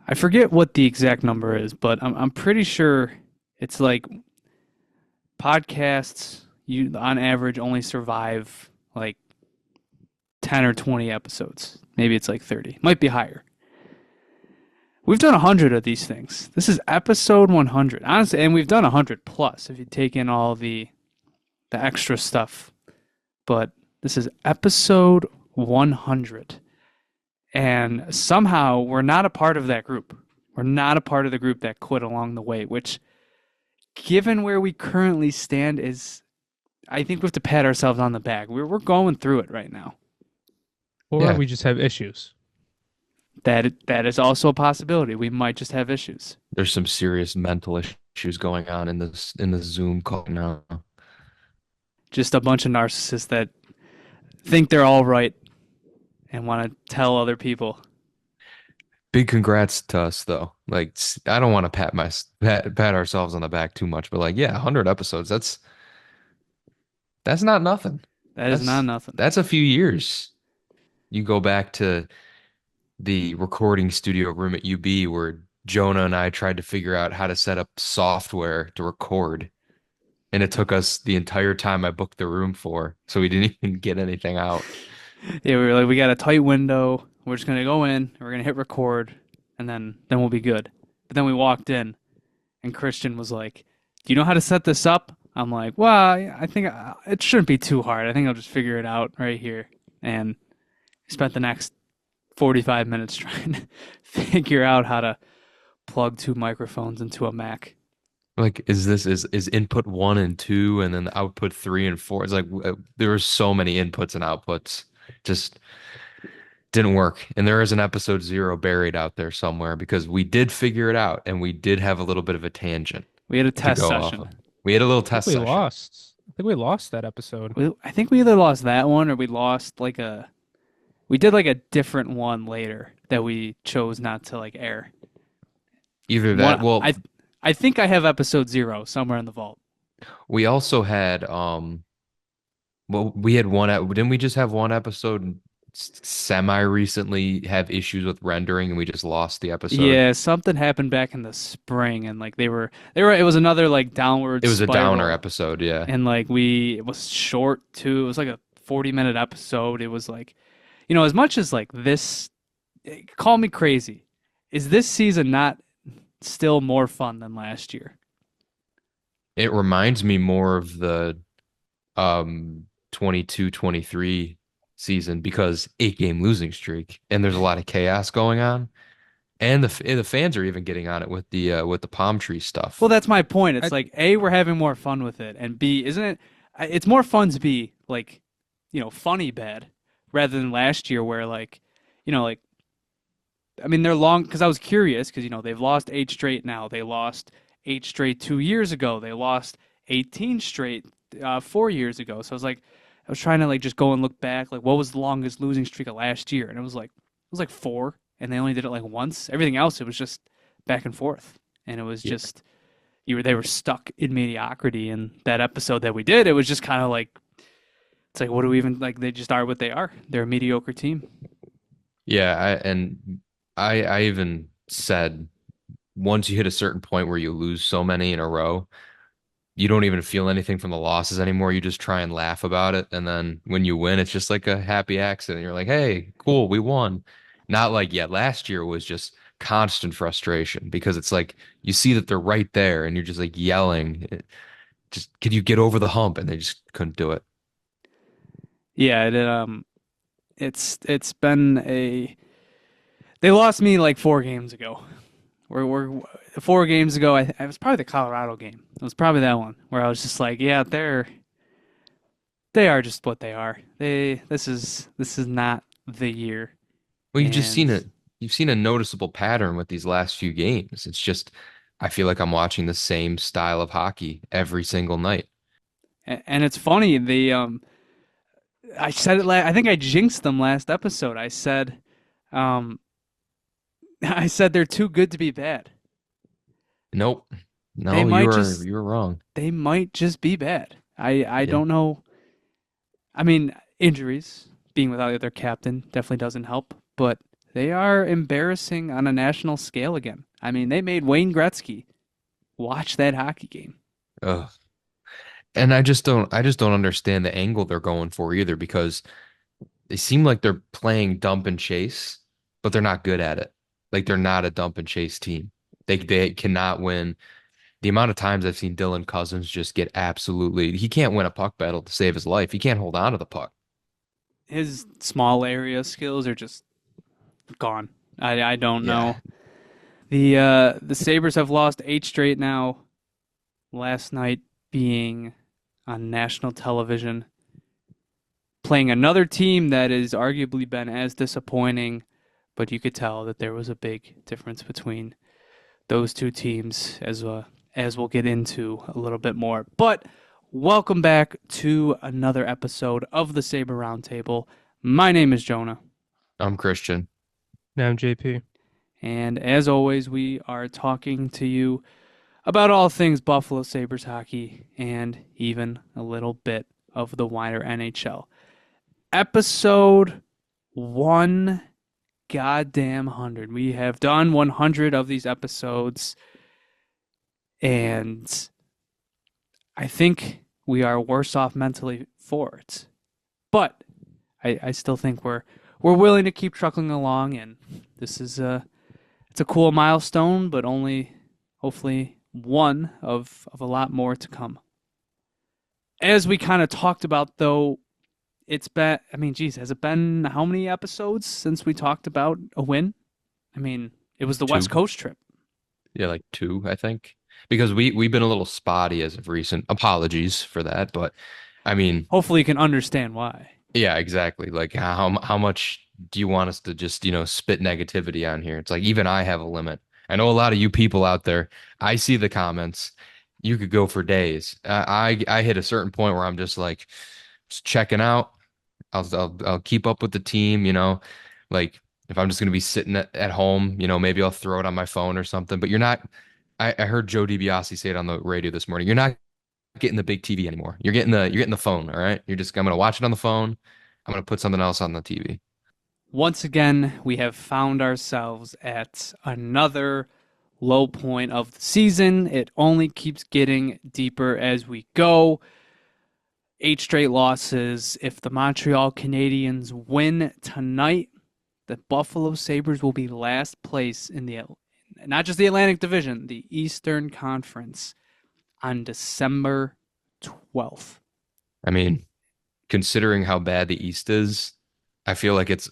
I forget what the exact number is, but I'm pretty sure it's like podcasts you on average only survive like 10 or 20 episodes. Maybe it's like 30. Might be higher. We've done 100 of these things. This is episode 100. Honestly, and we've done 100 plus if you take in all the extra stuff. But this is episode 100. And somehow we're not a part of that group. We're not a part of the group that quit along the way, which, given where we currently stand, is, I think we have to pat ourselves on the back. We're going through it right now. Or Yeah, we just have issues. That is also a possibility. We might just have issues. there's some serious mental issues going on in the Zoom call now. Just a bunch of narcissists that think they're all right and want to tell other people. Big congrats to us though. Like I don't want to pat ourselves on the back too much, but like yeah, 100 episodes. That's not nothing. That is not That's nothing. that's a few years. You go back to the recording studio room at UB where Jonah and I tried to figure out how to set up software to record. And it took us the entire time I booked the room for, so we didn't even get anything out. Yeah, we were like, we got a tight window. We're just gonna go in. We're gonna hit record, and then we'll be good. But then we walked in, and Christian was like, "Do you know how to set this up?" I'm like, "Well, I think it shouldn't be too hard. I think I'll just figure it out right here." And spent the next 45 minutes trying to figure out how to plug two microphones into a Mac. Like, is input one and two, and then the output three and four? It's like there were so many inputs and outputs, just didn't work. And there is an episode zero buried out there somewhere because we did figure it out, and we did have a little bit of a tangent We had a to test go off session. of. We had a little I think test we session. lost. I think we lost that episode. I think we either lost that one or we lost like we did like a different one later that we chose not to like air. Either that, One, well, I think I have episode 0 somewhere in the vault. we also had well, we had didn't we just have one episode semi recently have issues with rendering and we just lost the episode? Yeah, something happened back in the spring, and like they were. It was another like downward It was a downer spiral, episode, yeah. and like it was short too. It was like a 40-minute episode. It was like, as much as like this, call me crazy, is this season not still more fun than last year? It reminds me more of the 22-23 season because 8-game losing streak and there's a lot of chaos going on. And the fans are even getting on it with the palm tree stuff. Well, that's my point. It's I, like A, we're having more fun with it, and B, isn't it? It's more fun to be like, funny bad rather than last year where like, I mean, they're long because I was curious because they've lost 8 straight now. They lost 8 straight 2 years ago. They lost 18 straight 4 years ago. So I was like, I was trying to like just go and look back, like what was the longest losing streak of last year, and it was like 4, and they only did it like once. Everything else, it was just back and forth, and it was Yeah. just they were stuck in mediocrity. And that episode that we did, it was just kind of like, it's like, what do we even like? They just are what they are. They're a mediocre team. Yeah, I even said once you hit a certain point where you lose so many in a row, you don't even feel anything from the losses anymore. You just try and laugh about it. And then when you win, it's just like a happy accident. You're like, hey, cool, we won. Not like, yeah, last year was just constant frustration because it's like you see that they're right there and you're just like yelling, just can you get over the hump? And they just couldn't do it. Yeah, it's been they lost me like 4 games ago. We're 4 games ago. It was probably the Colorado game. It was probably that one where I was just like, yeah, they are just what they are. This is not the year. Well, And you've seen a noticeable pattern with these last few games. It's just I feel like I'm watching the same style of hockey every single night. and it's funny. I said it. I think I jinxed them last episode. Um, I said they're too good to be bad. Nope. They No, might just you were wrong. they might just be bad. I Yeah. don't know. I mean, injuries, being without their captain definitely doesn't help, but They are embarrassing on a national scale again. I mean, they made Wayne Gretzky watch that hockey game. Ugh. And I just don't understand the angle they're going for either because they seem like they're playing dump and chase, but they're not good at it. Like they're not a dump and chase team. They cannot win. The amount of times I've seen Dylan Cousins just get absolutely, he can't win a puck battle to save his life. He can't hold on to the puck. His small area skills are just gone. I don't Yeah. know. The Sabres have lost 8 straight now. Last night being on national television, playing another team that has arguably been as disappointing, but you could tell that there was a big difference between those two teams as we'll get into a little bit more. But welcome back to another episode of the Sabre Roundtable. My name is Jonah, I'm Christian. Now I'm JP. and as always, we are talking to you about all things Buffalo Sabres hockey and even a little bit of the wider NHL. Episode 1 goddamn 100. We have done 100 of these episodes, and I think we are worse off mentally for it. But I still think we're willing to keep trucking along, and this is it's a cool milestone, but only hopefully one of a lot more to come. As we kind of talked about, though, it's been, I mean, geez, has it been how many episodes since we talked about a win? I mean, it was the West Two. Coast trip. Yeah, like two, I think. Because we've been a little spotty as of recent. Apologies for that, but I mean, Hopefully you can understand why. yeah, exactly. Like how much do you want us to just, spit negativity on here? It's like even I have a limit. I know a lot of you people out there. I see the comments. You could go for days. I hit a certain point where I'm just like just checking out. I'll keep up with the team, like if I'm just gonna be sitting at home, maybe I'll throw it on my phone or something. But you're not. I heard Joe DiBiase say it on the radio this morning. You're not getting the big TV anymore. You're getting the phone. All right. I'm gonna watch it on the phone. I'm gonna put something else on the TV. Once again, we have found ourselves at another low point of the season. It only keeps getting deeper as we go. 8 straight losses. If the Montreal Canadiens win tonight, the Buffalo Sabres will be last place in not just the Atlantic Division, the Eastern Conference on December 12th. I mean, considering how bad the East is, I feel like it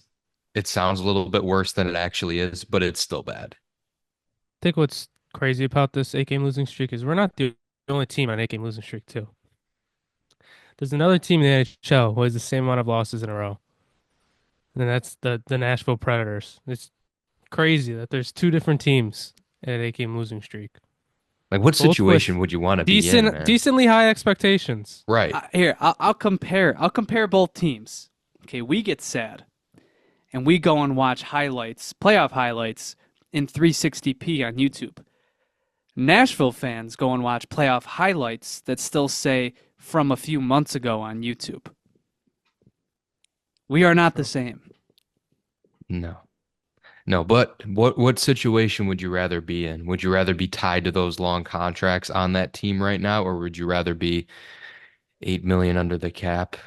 sounds a little bit worse than it actually is, but it's still bad. I think what's crazy about this 8-game losing streak is we're not the only team on 8-game losing streak too. There's another team in the NHL who has the same amount of losses in a row. And that's the Nashville Predators. It's crazy that there's two different teams at an 8-game losing streak. Like, what Both with situation would you want to be in, man? Decently high expectations. Right. I'll compare both teams. Okay, we get sad, and we go and watch highlights, playoff highlights, in 360p on YouTube. Nashville fans go and watch playoff highlights that still say from a few months ago on YouTube. We are not the same. No. No, but what situation would you rather be in? Would you rather be tied to those long contracts on that team right now, or would you rather be 8 million under the cap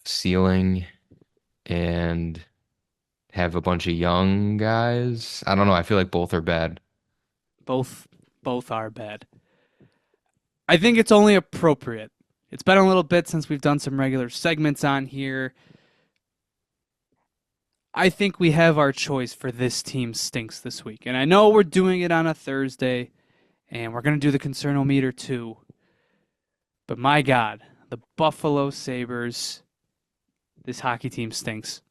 ceiling and have a bunch of young guys? I don't know. I feel like both are bad. Both are bad. I think it's only appropriate. It's been a little bit since we've done some regular segments on here. I think we have our choice for this team stinks this week. And I know we're doing it on a Thursday, and we're going to do the concernometer too. But my God, the Buffalo Sabres, this hockey team stinks.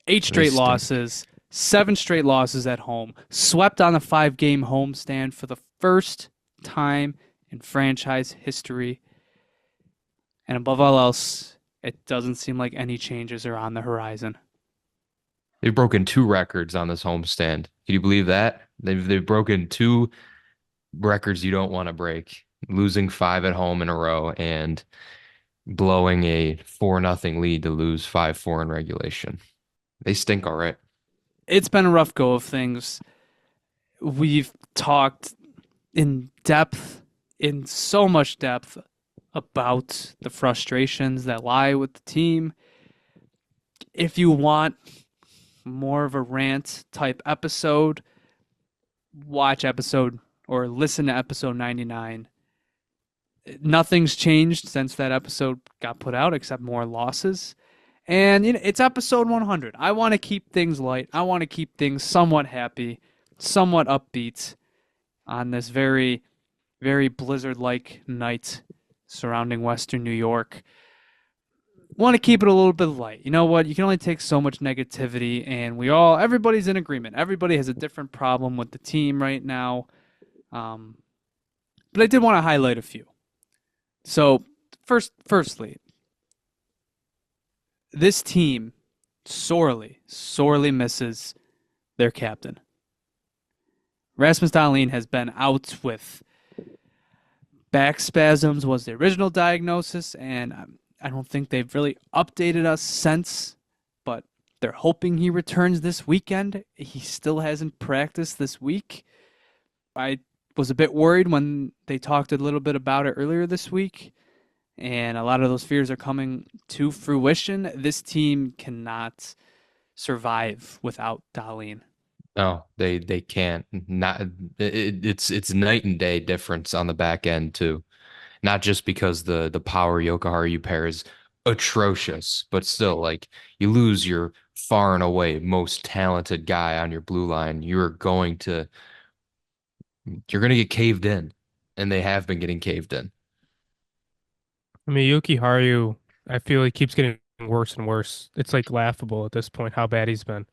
8 straight stink. losses, 7 straight losses at home, swept on a 5-game homestand for the first time in franchise history. And above all else, it doesn't seem like any changes are on the horizon. They've broken 2 records on this homestand. Can you believe that? They've broken 2 records you don't want to break. Losing 5 at home in a row and blowing a 4-0 lead to lose 5-4 in regulation. They stink all right. it's been a rough go of things. We've talked in depth, in so much depth, about the frustrations that lie with the team. If you want more of a rant type episode, watch episode or listen to episode 99. Nothing's changed since that episode got put out except more losses. And it's episode 100. I want to keep things light. I want to keep things somewhat happy, somewhat upbeat on this very, very blizzard-like night surrounding Western New York. Want to keep it a little bit light. You know what? You can only take so much negativity, and everybody's in agreement. Everybody has a different problem with the team right now. But I did want to highlight a few. So, firstly, this team sorely, sorely misses their captain. Rasmus Dahlin has been out with back spasms was the original diagnosis, and I don't think they've really updated us since, but they're hoping he returns this weekend. He still hasn't practiced this week. I was a bit worried when they talked a little bit about it earlier this week, and a lot of those fears are coming to fruition. This team cannot survive without Dahlin. No, they can't. Not it's night and day difference on the back end too. Not just because the power Yokoharu pair is atrocious, but still, like, you lose your far and away most talented guy on your blue line, you're gonna get caved in, and they have been getting caved in. I mean, Yuki Haru, I feel he keeps getting worse and worse. It's like laughable at this point how bad he's been.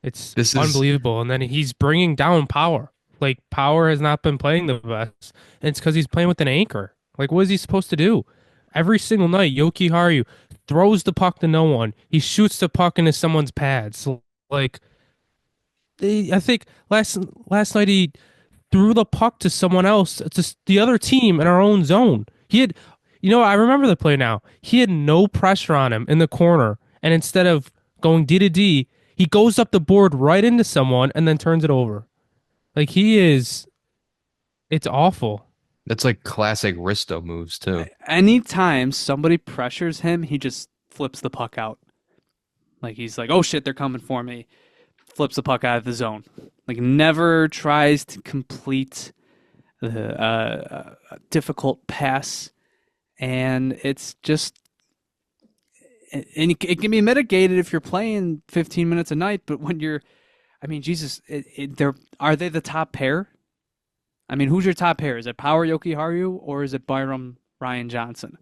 It's This is unbelievable. And then he's bringing down Power. Like, Power has not been playing the best. And it's because he's playing with an anchor. Like, what is he supposed to do? Every single night, Yoki Haru throws the puck to no one. He shoots the puck into someone's pads. Like, I think last night he threw the puck to someone else, to the other team in our own zone. I remember the play now. He had no pressure on him in the corner. And instead of going D to D, he goes up the board right into someone and then turns it over. Like, it's awful. that's like classic Risto moves too. Anytime somebody pressures him, he just flips the puck out. Like, he's like, oh shit, they're coming for me. Flips the puck out of the zone. Like, never tries to complete the difficult pass. And it's just, and it can be mitigated if you're playing 15 minutes a night, but when Jesus, are they the top pair? I mean, who's your top pair? Is it Power Yoki Haru or is it Byram Ryan Johnson?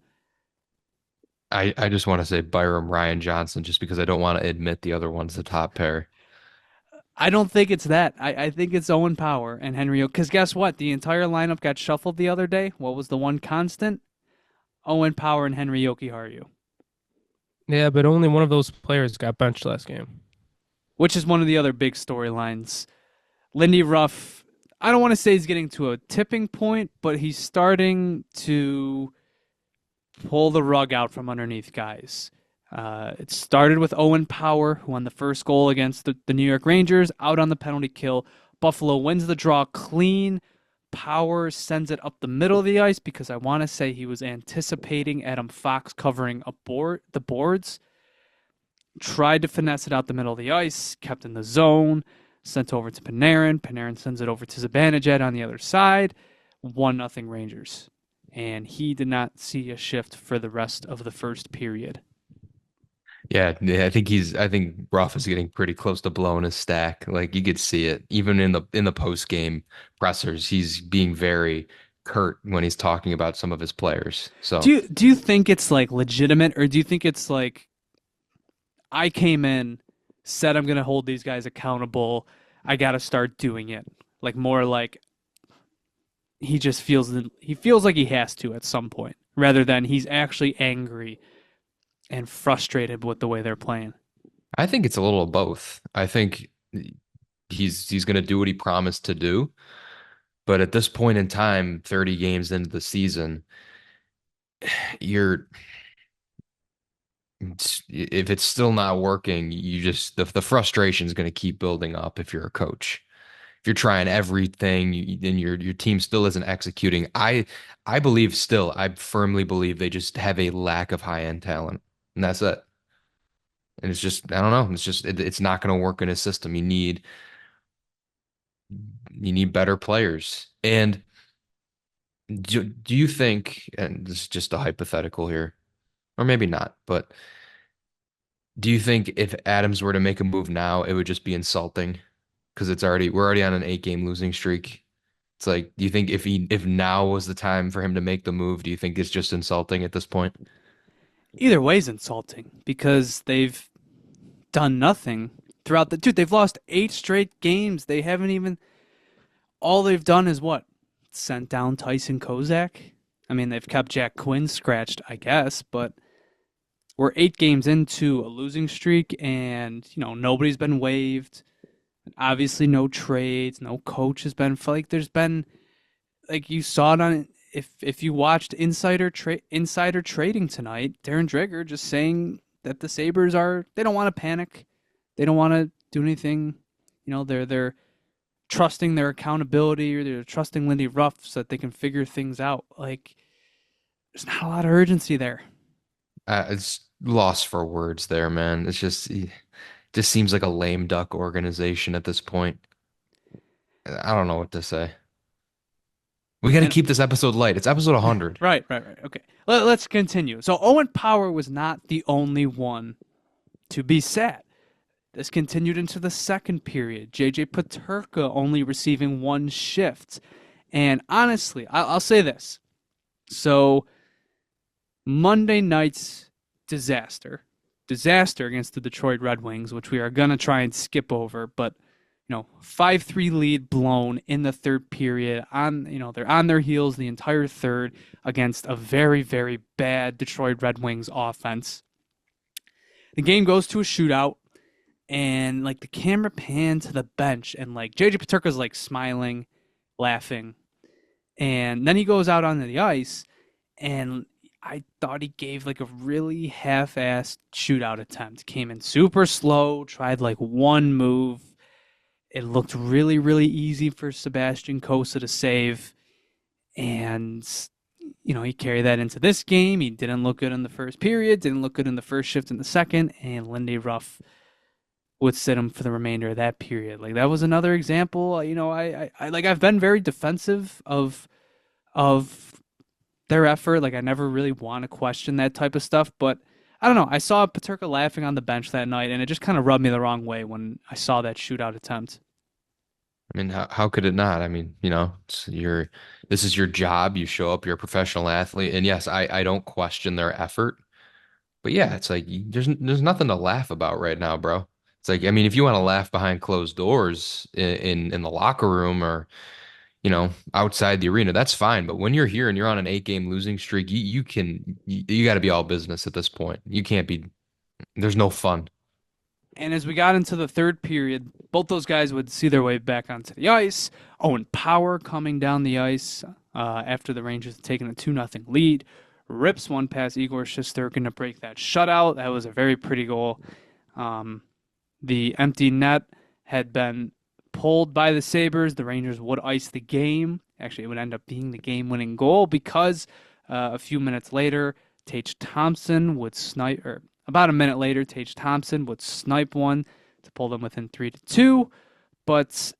I just want to say Byram Ryan Johnson just because I don't want to admit the other one's the top pair. I don't think it's that. I think it's Owen Power and Henry. Because guess what? The entire lineup got shuffled the other day. What was the one constant? Owen Power and Henry Jokiharju. Yeah, but only one of those players got benched last game. Which is one of the other big storylines. Lindy Ruff, I don't want to say he's getting to a tipping point, but he's starting to pull the rug out from underneath guys. It started with Owen Power, who won the first goal against the New York Rangers, out on the penalty kill. Buffalo wins the draw clean. Power sends it up the middle of the ice because I want to say he was anticipating Adam Fox covering the boards. Tried to finesse it out the middle of the ice, kept in the zone, sent over to Panarin. Panarin sends it over to Zibanejad on the other side. 1-0 Rangers. And he did not see a shift for the rest of the first period. Yeah, I think Ruff is getting pretty close to blowing his stack. Like, you could see it even in the post game pressers. He's being very curt when he's talking about some of his players. So do you think it's like legitimate, or do you think it's like, I came in, said I'm gonna hold these guys accountable, I gotta start doing it? Like, more like he feels like he has to at some point, rather than he's actually angry and frustrated with the way they're playing. I think it's a little of both. I think he's going to do what he promised to do, but at this point in time, 30 games into the season, you're if it's still not working, you just the frustration is going to keep building up if you're a coach. If you're trying everything and your team still isn't executing, I believe still, I firmly believe they just have a lack of high-end talent. And that's it. And it's just, I don't know, it's just it's not going to work in a system. You need better players. And do you think, and this is just a hypothetical here, or maybe not, but do you think if Adams were to make a move now, it would just be insulting? Because we're already on an 8 game losing streak. It's like, do you think if now was the time for him to make the move, do you think it's just insulting at this point? Either way is insulting because they've done nothing throughout dude, they've lost 8 straight games. They haven't even, all they've done is what? Sent down Tyson Kozak? I mean, they've kept Jack Quinn scratched, I guess, but we're 8 games into a losing streak and, nobody's been waived. Obviously, no trades, no coach has been, like, there's been, like, you saw it on, if you watched Insider Trading tonight, Darren Dreger just saying that the Sabres they don't want to panic. They don't want to do anything. They're trusting their accountability, or they're trusting Lindy Ruff so that they can figure things out. Like, there's not a lot of urgency there. It's lost for words there, man. It just seems like a lame duck organization at this point. I don't know what to say. We got to keep this episode light. It's episode 100. Right. Okay. Let's continue. So Owen Power was not the only one to be sad. This continued into the second period. JJ Peterka only receiving 1 shift. And honestly, I'll say this. So Monday night's disaster against the Detroit Red Wings, which we are going to try and skip over, but 5-3 lead blown in the third period. They're on their heels the entire third against a very, very bad Detroit Red Wings offense. The game goes to a shootout, and the camera panned to the bench, and JJ Peterka's smiling, laughing, and then he goes out onto the ice, and I thought he gave a really half-assed shootout attempt. Came in super slow, tried one move. It looked really, really easy for Sebastian Cossa to save. And, he carried that into this game. He didn't look good in the first period, didn't look good in the first shift in the second, and Lindy Ruff would sit him for the remainder of that period. That was another example. I've been very defensive of their effort. I never really want to question that type of stuff, but I don't know. I saw Peterka laughing on the bench that night, and it just kind of rubbed me the wrong way when I saw that shootout attempt. I mean, how could it not? I mean, this is your job. You show up, you're a professional athlete. And yes, I don't question their effort. But yeah, it's there's nothing to laugh about right now, bro. It's I mean, if you want to laugh behind closed doors in the locker room or, outside the arena, that's fine. But when you're here and you're on an 8 game losing streak, you got to be all business at this point. You can't be, there's no fun. And as we got into the third period, both those guys would see their way back onto the ice. Owen Power coming down the ice after the Rangers had taken a 2-0 lead. Rips one past Igor Shesterkin to break that shutout. That was a very pretty goal. The empty net had been pulled by the Sabres. The Rangers would ice the game. Actually, it would end up being the game-winning goal because a few minutes later, Tage Thompson would snipe, or about a minute later, Tage Thompson would snipe one to pull them within 3-2, but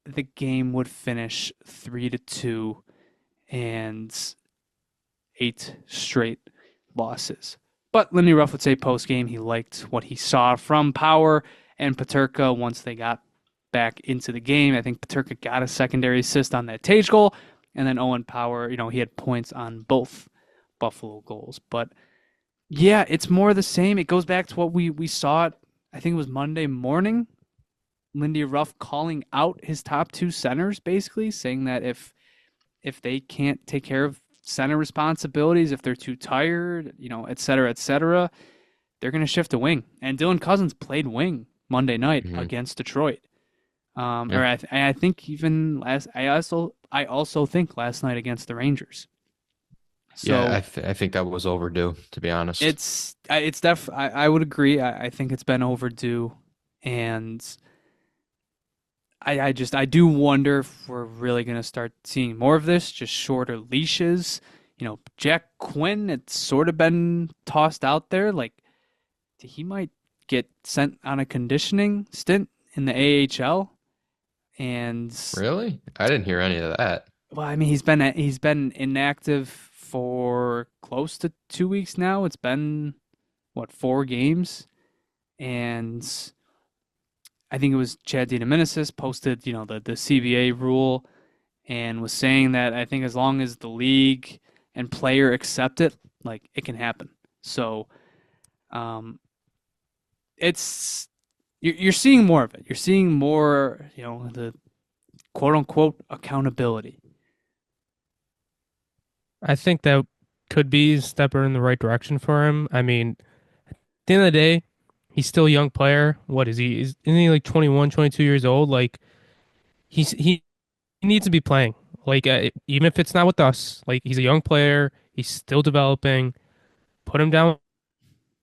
the game would finish 3-2 and 8 straight losses. But Lindy Ruff would say post-game he liked what he saw from Power and Peterka once they got back into the game. I think Peterka got a secondary assist on that Tage goal, and then Owen Power, he had points on both Buffalo goals. But yeah, it's more the same. It goes back to what we saw, I think it was Monday morning, Lindy Ruff calling out his top 2 centers, basically saying that if they can't take care of center responsibilities, if they're too tired, et cetera, they're going to shift to wing. And Dylan Cousins played wing Monday night against Detroit. Or I think even I also think last night against the Rangers. Yeah, So I think that was overdue, to be honest. I would agree. I think it's been overdue, and I do wonder if we're really going to start seeing more of this, just shorter leashes. Jack Quinn, it's sort of been tossed out there. Like, he might get sent on a conditioning stint in the AHL. And, Really? I didn't hear any of that. well, I mean, he's been inactive for close to 2 weeks now. It's been, what, 4 games? And I think it was Chad DeDominicis posted, the CBA rule and was saying that I think as long as the league and player accept it, like, it can happen. So um, it's you're seeing more of it. You're seeing more, the quote unquote accountability. I think that could be a step in the right direction for him. I mean, at the end of the day, he's still a young player. What is he? Isn't he like 21, 22 years old? Like he needs to be playing. Like even if it's not with us, like he's a young player, he's still developing. Put him down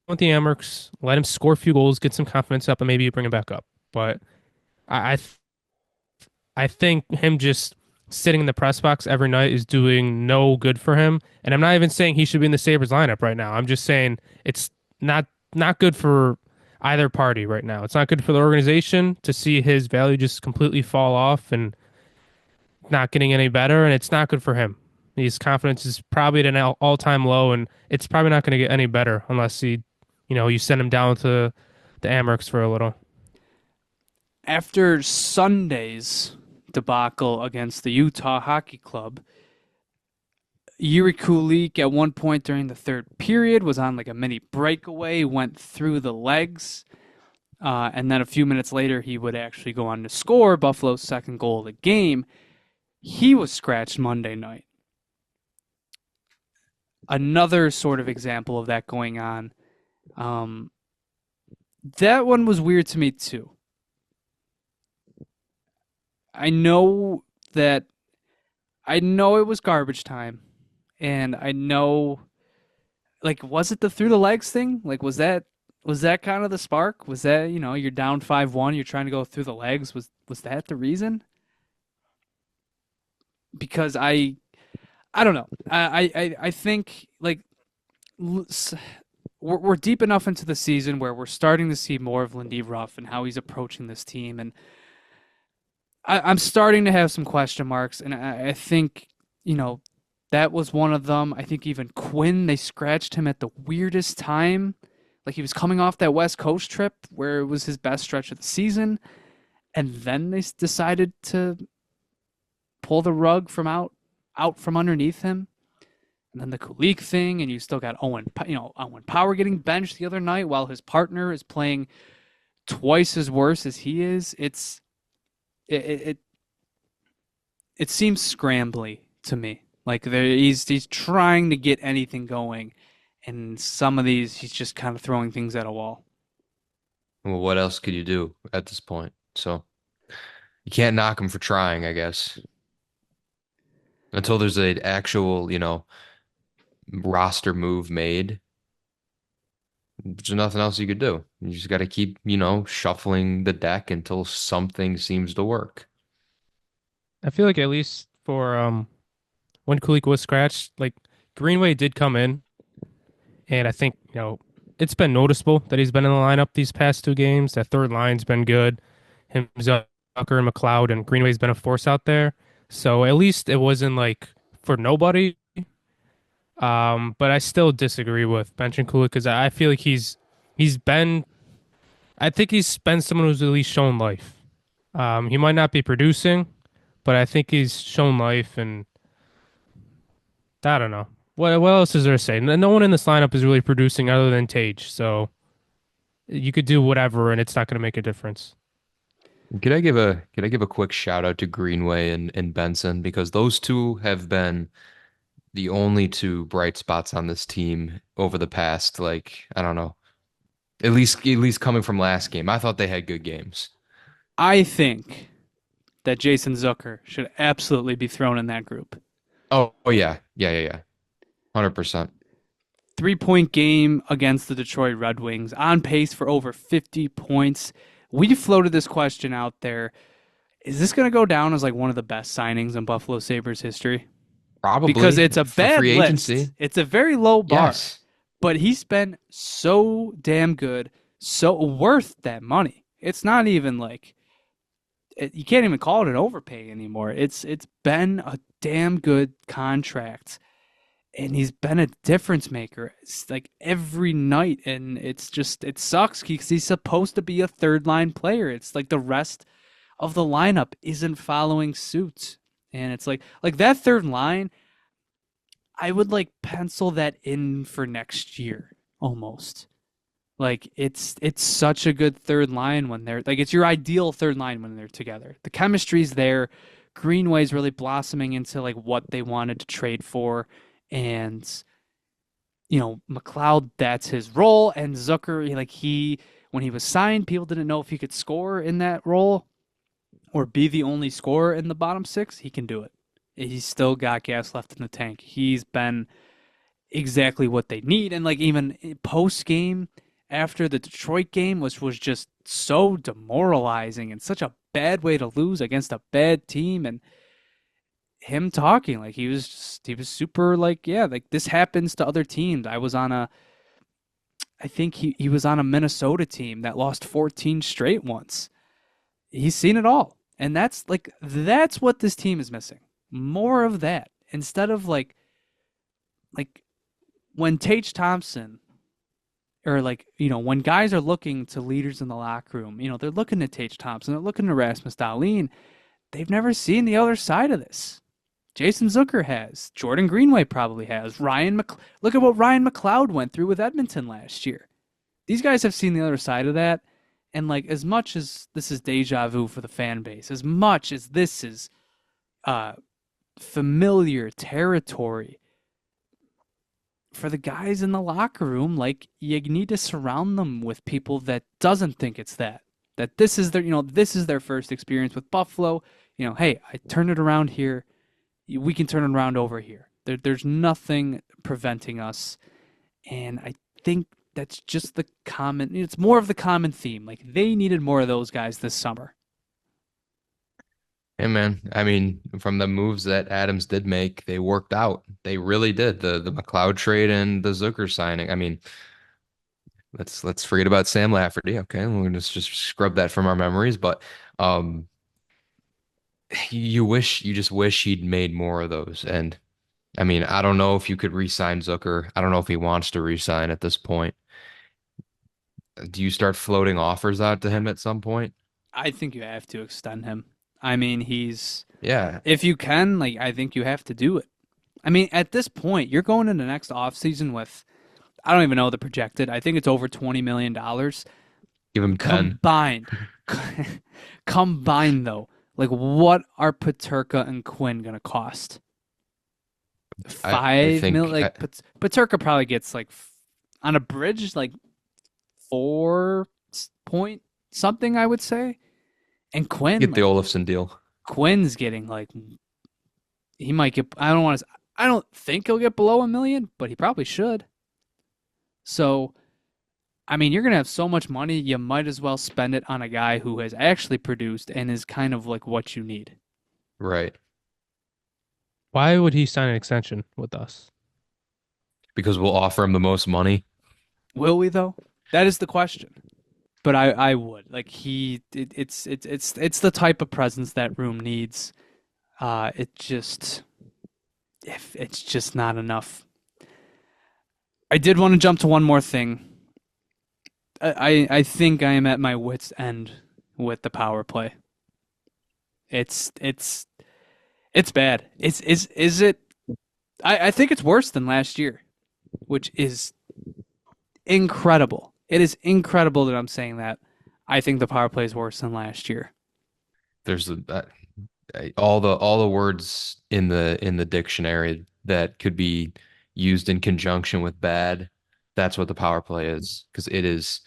with the Amerks, let him score a few goals, get some confidence up, and maybe you bring him back up. But I think him just sitting in the press box every night is doing no good for him. And I'm not even saying he should be in the Sabres lineup right now. I'm just saying it's not good for either party right now. It's not good for the organization to see his value just completely fall off and not getting any better, and it's not good for him. His confidence is probably at an all-time low, and it's probably not going to get any better unless you send him down to the Amerks for a little. After Sunday's debacle against the Utah Hockey Club, Yuri Kulik at one point during the third period was on like a mini breakaway, went through the legs, and then a few minutes later he would actually go on to score Buffalo's second goal of the game. He was scratched Monday night. Another sort of example of that going on. That one was weird to me too. I know that I know it was garbage time, and I know, like, was it the through the legs thing? Like, was that kind of the spark? Was that, you're down 5-1, you're trying to go through the legs? Was that the reason? Because I don't know. I think, like, we're deep enough into the season where we're starting to see more of Lindy Ruff and how he's approaching this team, and I'm starting to have some question marks, and I think, that was one of them. I think even Quinn, they scratched him at the weirdest time. Like, he was coming off that West Coast trip where it was his best stretch of the season, and then they decided to pull the rug from out from underneath him. And then the Kulik thing, and you still got Owen Power getting benched the other night while his partner is playing twice as worse as he is. It seems scrambly to me. Like, he's trying to get anything going, and some of these he's just kind of throwing things at a wall. Well, what else could you do at this point? So you can't knock him for trying, I guess, until there's an actual, roster move made. There's nothing else you could do. You just got to keep, shuffling the deck until something seems to work. I feel like at least for when Kulik was scratched, like Greenway did come in, and I think it's been noticeable that he's been in the lineup these past 2 games. That third line's been good. Him, Zucker, and McLeod, and Greenway's been a force out there. So at least it wasn't like for nobody. But I still disagree with benching Kulik because I feel like he's been. I think he's been someone who's at least shown life. He might not be producing, but I think he's shown life, and I don't know. What else is there to say? No one in this lineup is really producing other than Tage, so you could do whatever, and it's not going to make a difference. Could I give a quick shout out to Greenway and Benson because those two have been the only two bright spots on this team over the past, like, I don't know, at least coming from last game. I thought they had good games. I think that Jason Zucker should absolutely be thrown in that group. Oh yeah. Yeah. 100%. 3-point game against the Detroit Red Wings, on pace for over 50 points. We floated this question out there. Is this going to go down as like one of the best signings in Buffalo Sabres history? Because Probably it's a for bad free list. agency. It's a very low bar, Yes. but he's been so damn good, so worth that money. It's not even like you can't even call it an overpay anymore. It's been a damn good contract, and he's been a difference maker. It's like every night, and it's just it sucks because he's supposed to be a third line player. It's like the rest of the lineup isn't following suit, and it's like that third line. I would like pencil that in for next year almost. Like it's such a good third line when they're like it's your ideal third line when they're together. The chemistry's there. Greenway's really blossoming into like what they wanted to trade for, and McLeod, that's his role, and Zucker like he when he was signed, people didn't know if he could score in that role or be the only scorer in the bottom six. He can do it. He's still got gas left in the tank. He's been exactly what they need, and like even post game after the Detroit game, which was just so demoralizing and such a bad way to lose against a bad team, and him talking like he was super like yeah like this happens to other teams. I think he was on a Minnesota team that lost 14 straight once. He's seen it all, and that's what this team is missing. More of that instead of like when Tage Thompson or when guys are looking to leaders in the locker room, they're looking at Tage Thompson, they're looking at Rasmus Dahlin. They've never seen the other side of this. Jason Zucker has. Jordan Greenway probably has. Look at what Ryan McLeod went through with Edmonton last year. These guys have seen the other side of that. And like as much as this is deja vu for the fan base, as much as this is familiar territory for the guys in the locker room, like you need to surround them with people that doesn't think it's that this is their first experience with Buffalo. Hey, I turned it around here. We can turn it around over here. There's nothing preventing us, and I think that's just the common. It's more of the common theme. Like they needed more of those guys this summer. Hey man, I mean, from the moves that Adams did make, they worked out. They really did. The McLeod trade and the Zucker signing. I mean, let's forget about Sam Lafferty. Okay, we'll just scrub that from our memories. But um, you just wish he'd made more of those. And I mean, I don't know if you could re-sign Zucker. I don't know if he wants to re-sign at this point. Do you start floating offers out to him at some point? I think you have to extend him. I mean, Yeah, if you can, like, I think you have to do it. I mean, at this point, you're going into next offseason with, I don't even know the projected. I think it's over $20 million give him 10. combined. Combined, though. Like, what are Paterka and Quinn going to cost? I $5 think million? Like, Paterka probably gets, like, on a bridge, like, 4 point something, I would say. And Quinn, get the like, Olafson deal. Quinn's getting like he might get. I don't think he'll get below $1 million, but he probably should. So, I mean, you're gonna have so much money, you might as well spend it on a guy who has actually produced and is kind of like what you need. Right. Why would he sign an extension with us? Because we'll offer him the most money. Will we though? That is the question. But I would like it's the type of presence that room needs. If it's just not enough. I did want to jump to one more thing. I think I am at my wit's end with the power play. It's bad. Is it? I think it's worse than last year, which is incredible. It is incredible that I'm saying that. I think the power play is worse than last year. There's all the words in the dictionary that could be used in conjunction with bad. That's what the power play is, because it is.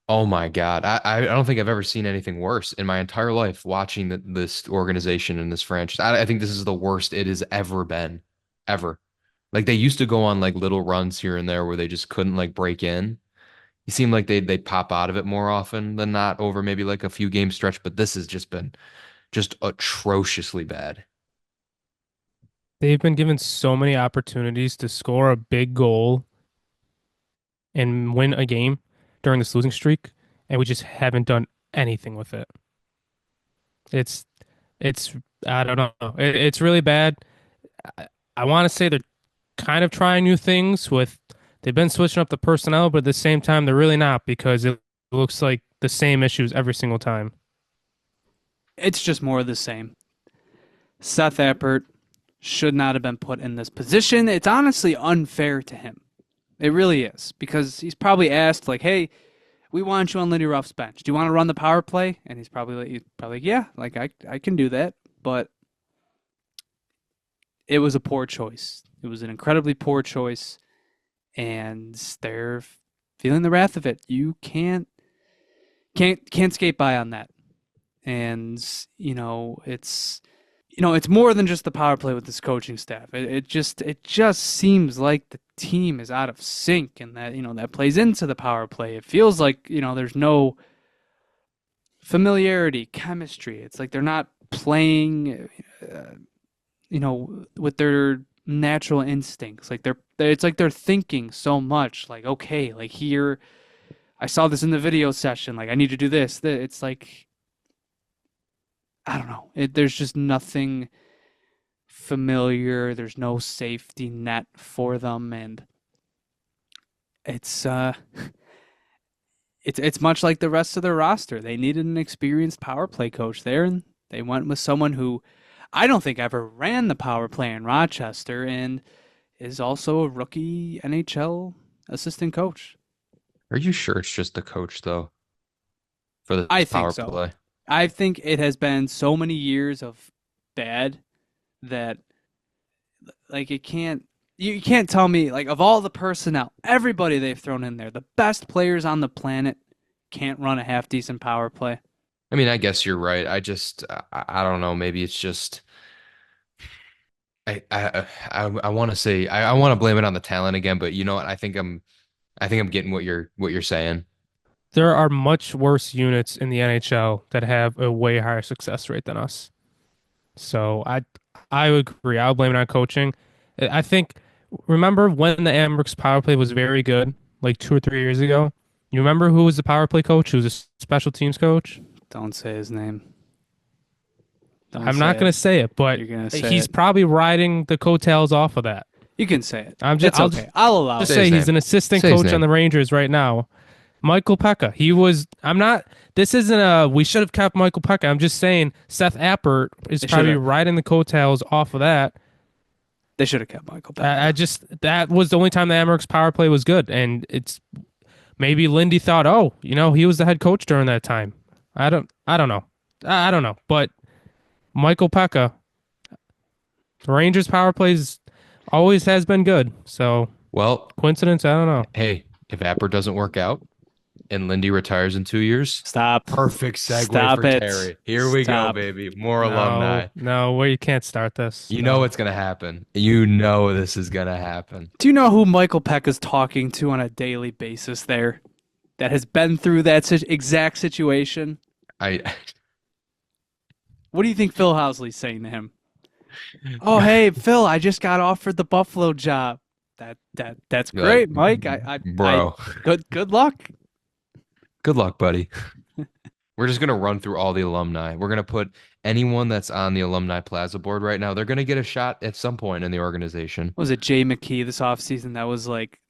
Oh my God, I don't think I've ever seen anything worse in my entire life watching this organization and this franchise. I think this is the worst it has ever been, ever. Like they used to go on like little runs here and there where they just couldn't like break in. It seemed like they'd pop out of it more often than not over maybe like a few game stretch, but this has just been just atrociously bad. They've been given so many opportunities to score a big goal and win a game during this losing streak, and we just haven't done anything with it. It's it's I don't know. It's really bad. I want to say they're kind of trying new things with they've been switching up the personnel, but at the same time they're really not because it looks like the same issues every single time. It's just more of the same. Seth Appert should not have been put in this position. It's honestly unfair to him. It really is, because he's probably asked, like, hey, we want you on Lindy Ruff's bench. Do you want to run the power play? And he's probably like, yeah, like I can do that. But it was a poor choice. It was an incredibly poor choice, and they're feeling the wrath of it. You can't skate by on that. And it's more than just the power play with this coaching staff. It just seems like the team is out of sync, and that plays into the power play. It feels like there's no familiarity, chemistry. It's like they're not playing, with their natural instincts. Like it's like they're thinking so much. Like, okay, like here, I saw this in the video session. Like I need to do this. It's like, I don't know. There's just nothing familiar. There's no safety net for them, and it's it's much like the rest of their roster. They needed an experienced power play coach there, and they went with someone who I don't think ever ran the power play in Rochester, and is also a rookie NHL assistant coach. Are you sure it's just the coach though? For the I power think so. play? I think it has been so many years of bad that like you can't tell me, like, of all the personnel, everybody they've thrown in there, the best players on the planet can't run a half decent power play. I mean, I guess you're right. I don't know. Maybe it's just I want to say I want to blame it on the talent again, but you know what? I think I'm getting what you're saying. There are much worse units in the NHL that have a way higher success rate than us. So I would agree. I'll blame it on coaching. I think remember when the Amherst power play was very good, like 2 or 3 years ago? You remember who was the power play coach? Who was a special teams coach? Don't say his name. I'm not going to say it, but You're gonna say he's it. probably riding the coattails off of that. You can say it. It's okay. I'll allow Just it. Say his say he's name. an assistant Say his coach on name. the Rangers right now. Michael Pekka. This isn't we should have kept Michael Pekka. I'm just saying Seth Appert is They probably should've. riding the coattails off of that. They should have kept Michael back. That was the only time the Amherst power play was good. And it's maybe Lindy thought, oh, he was the head coach during that time. I don't know. I don't know. But Michael Pekka, the Rangers power plays always has been good. So Well, coincidence? I don't know. hey, if Apper doesn't work out and Lindy retires in 2 years, Stop. perfect segue Stop for it. Terry. Here we go, Stop. baby. More alumni. No, you can't start this. You know what's gonna happen. You know this is gonna happen. Do you know who Michael Peck is talking to on a daily basis there that has been through that exact situation? I What do you think Phil Housley's saying to him? Oh, hey, Phil, I just got offered the Buffalo job. That's great, Mike. Bro. Good luck. Good luck, buddy. We're just gonna run through all the alumni. We're gonna put anyone that's on the alumni plaza board right now. They're gonna get a shot at some point in the organization. Was it Jay McKee this offseason? That was like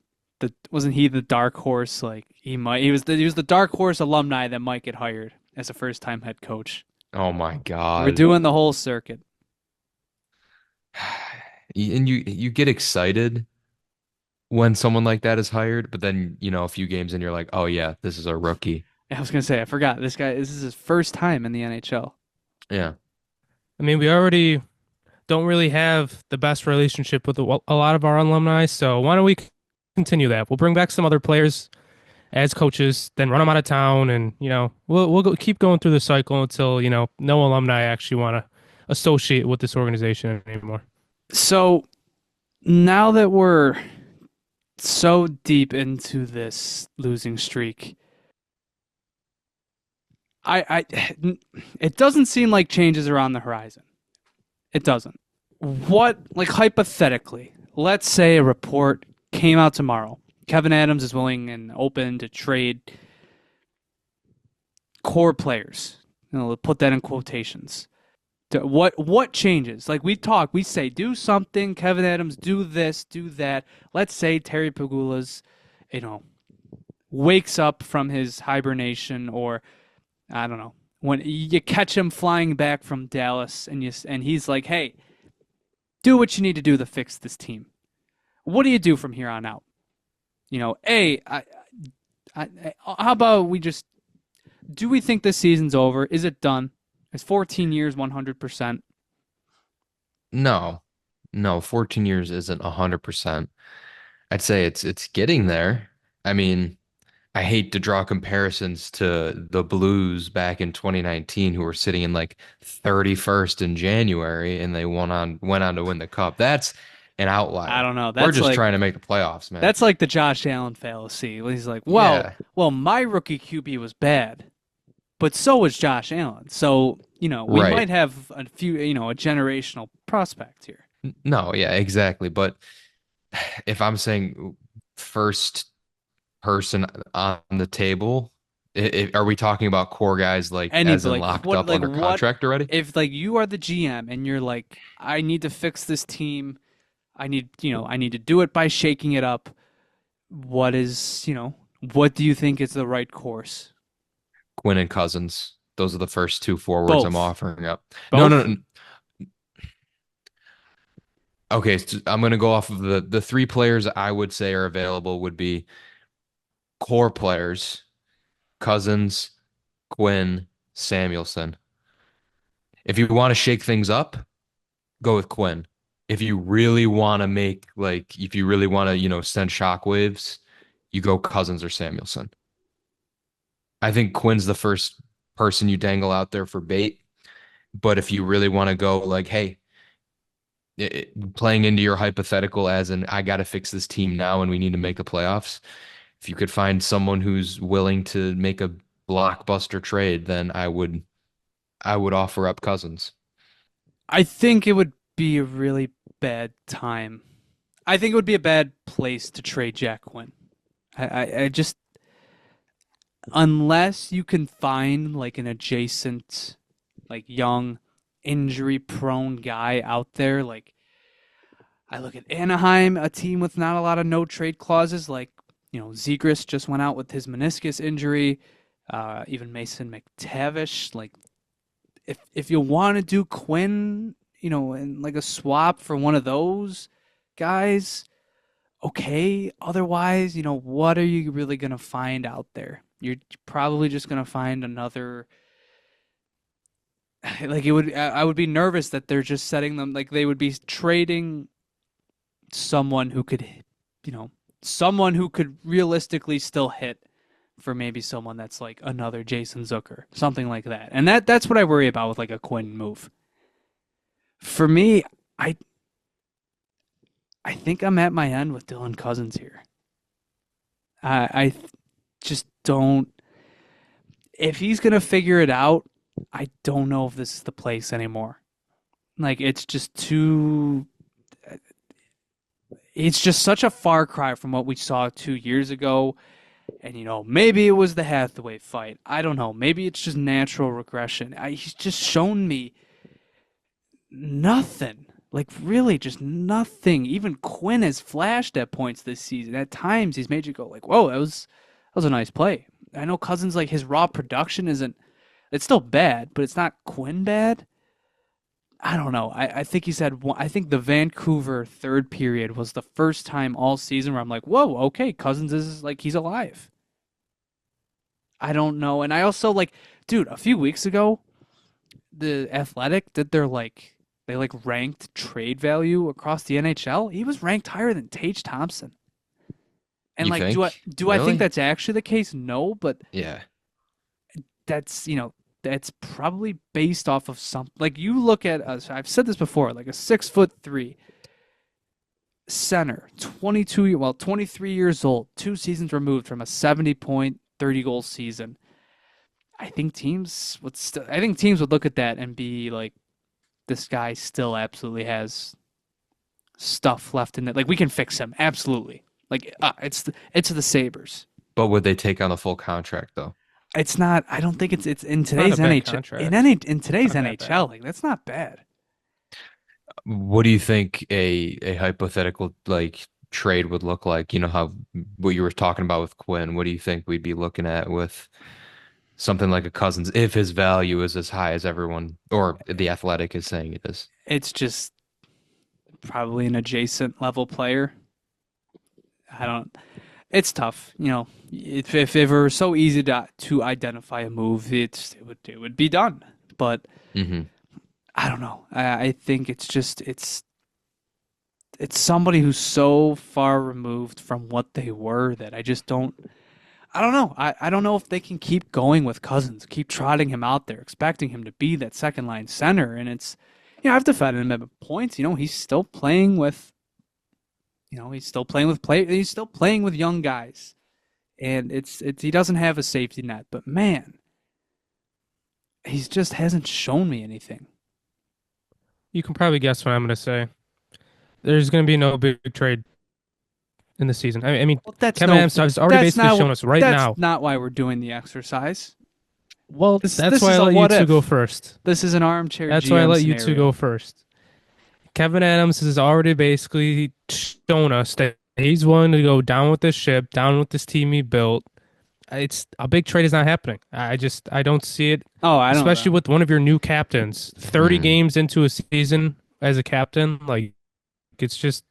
wasn't he the dark horse? Like he was the dark horse alumni that might get hired as a first time head coach. Oh my God. We're doing the whole circuit. And you get excited when someone like that is hired, but then a few games in, you're like, oh yeah, this is a rookie. I was gonna say, I forgot this guy. This is his first time in the NHL. Yeah. I mean, we already don't really have the best relationship with a lot of our alumni, so why don't we continue that? We'll bring back some other players as coaches, then run them out of town, and we'll keep going through the cycle until no alumni actually want to associate with this organization anymore. So now that we're so deep into this losing streak, it doesn't seem like changes are on the horizon. It doesn't. What, like hypothetically, let's say a report came out tomorrow. Kevin Adams is willing and open to trade core players. Put that in quotations. What changes? Like we say, do something. Kevin Adams, do this, do that. Let's say Terry Pegula's, wakes up from his hibernation, or I don't know, when you catch him flying back from Dallas, and he's like, hey, do what you need to do to fix this team. What do you do from here on out? How about do we think this season's over? Is it done? It's 14 years, 100%. No, no, 14 years isn't 100%. I'd say it's getting there. I mean, I hate to draw comparisons to the Blues back in 2019 who were sitting in like 31st in January and they went on to win the cup. That's an I outlier. don't know. We're just trying to make the playoffs, man. That's like the Josh Allen fallacy. He's like, Yeah. well, my rookie QB was bad, but so was Josh Allen. So, we Right. might have a few, a generational prospect here. No, yeah, exactly. But if I'm saying first person on the table, are we talking about core guys like as in locked up under contract already? If like you are the GM and you're like, I need to fix this team, I need to do it by shaking it up. What do you think is the right course? Quinn and Cousins. Those are the first two forwards I'm Both. offering up. Both? No. Okay, so I'm going to go off of the three players I would say are available would be core players, Cousins, Quinn, Samuelson. If you want to shake things up, go with Quinn. If you really want to if you really want to, send shockwaves, you go Cousins or Samuelson. I think Quinn's the first person you dangle out there for bait. But if you really want to go like, hey, playing into your hypothetical as in, I got to fix this team now and we need to make the playoffs. If you could find someone who's willing to make a blockbuster trade, then I would offer up Cousins. I think it would be a really bad time. I think it would be a bad place to trade Jack Quinn. I just, unless you can find like an adjacent, like young, injury-prone guy out there. Like I look at Anaheim, a team with not a lot of no-trade clauses. Like Zegras just went out with his meniscus injury. Even Mason McTavish. Like if you want to do Quinn, and like a swap for one of those guys, okay. Otherwise, what are you really gonna find out there? You're probably just gonna find another. Like I would be nervous that they're just setting them, like they would be trading someone who could, someone who could realistically still hit for maybe someone that's like another Jason Zucker, something like that. And that's what I worry about with like a Quinn move. For me, I think I'm at my end with Dylan Cousins here. I just don't. If he's gonna figure it out, I don't know if this is the place anymore. Like it's just too. It's just such a far cry from what we saw 2 years ago. And maybe it was the Hathaway fight. I don't know. Maybe it's just natural regression. He's just shown me nothing. Like really, just nothing. Even Quinn has flashed at points this season. At times, he's made you go like, "Whoa, that was a nice play." I know Cousins, like his raw production isn't. It's still bad, but it's not Quinn bad. I don't know. I think he's had one. I think the Vancouver third period was the first time all season where I'm like, "Whoa, okay, Cousins is like he's alive." I don't know, and I also like, dude. A few weeks ago, the Athletic did their they ranked trade value across the NHL. He was ranked higher than Tage Thompson. And You like, think? do I think Really? that's actually the case? No, but Yeah. that's that's probably based off of some. Like you look at us. I've said this before. Like a 6'3" center, 23 years old, 2 seasons removed from a 70-point, 30-goal season. I think teams would look at that and be like, this guy still absolutely has stuff left in it. Like, we can fix him, absolutely. Like, it's the Sabres. But would they take on the full contract though? It's not. I don't think it's in Not a today's bad NHL. contract. In today's Not that NHL, like, that's not bad. What do you think a hypothetical like trade would look like? You know how what you were talking about with Quinn. What do you think we'd be looking at with something like a Cousins if his value is as high as everyone or the Athletic is saying it is? It's just probably an adjacent level player. I don't. It's tough, you know. If it were so easy to identify a move, it would be done. But Hmm. I don't know. I think it's somebody who's so far removed from what they were that I just don't. I don't know. I don't know if they can keep going with Cousins, keep trotting him out there, expecting him to be that second line center. And it's, I've defended him at points. He's still playing with, he's still playing with young guys, and it's he doesn't have a safety net. But man, he just hasn't shown me anything. You can probably guess what I'm going to say. There's going to be no big trade in the season. I mean, Well, that's Kevin no. Adams has already That's basically not. shown us right That's now. not why we're doing the exercise. Well, This that's why is I a let you what two if. go first. This is an armchair. That's GM why I let you two scenario. go first. Kevin Adams has already basically shown us that he's willing to go down with this ship, down with this team he built. It's a big trade is not happening. I don't see it, Oh, I don't especially know. with one of your new captains. 30 Mm. games into a season as a captain, like it's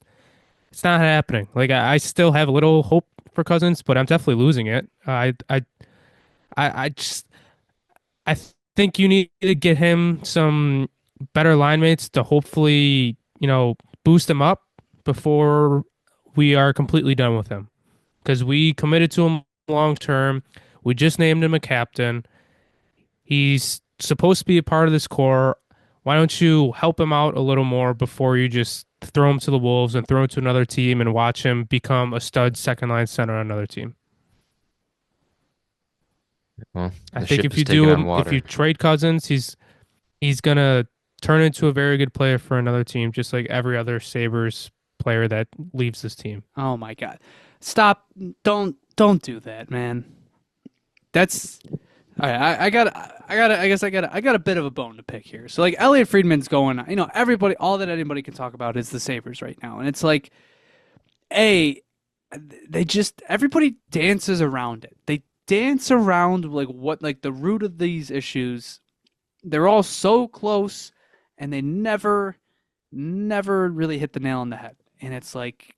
not happening. Like I still have a little hope for Cousins, but I'm definitely losing it. I just I think you need to get him some better line mates to hopefully, boost him up before we are completely done with him. Because we committed to him long term. We just named him a captain. He's supposed to be a part of this core. Why don't you help him out a little more before you just throw him to the Wolves and throw him to another team and watch him become a stud second line center on another team? Well, I the think ship if is you taking do on him, if you water. trade Cousins, he's gonna turn into a very good player for another team, just like every other Sabres player that leaves this team. Oh my God! Stop! Don't do that, man. That's all right. I got a bit of a bone to pick here. So like Elliot Friedman's going. Everybody, all that anybody can talk about is the Sabres right now, and it's like, everybody dances around it. They dance around like the root of these issues. They're all so close, and they never really hit the nail on the head. And it's like,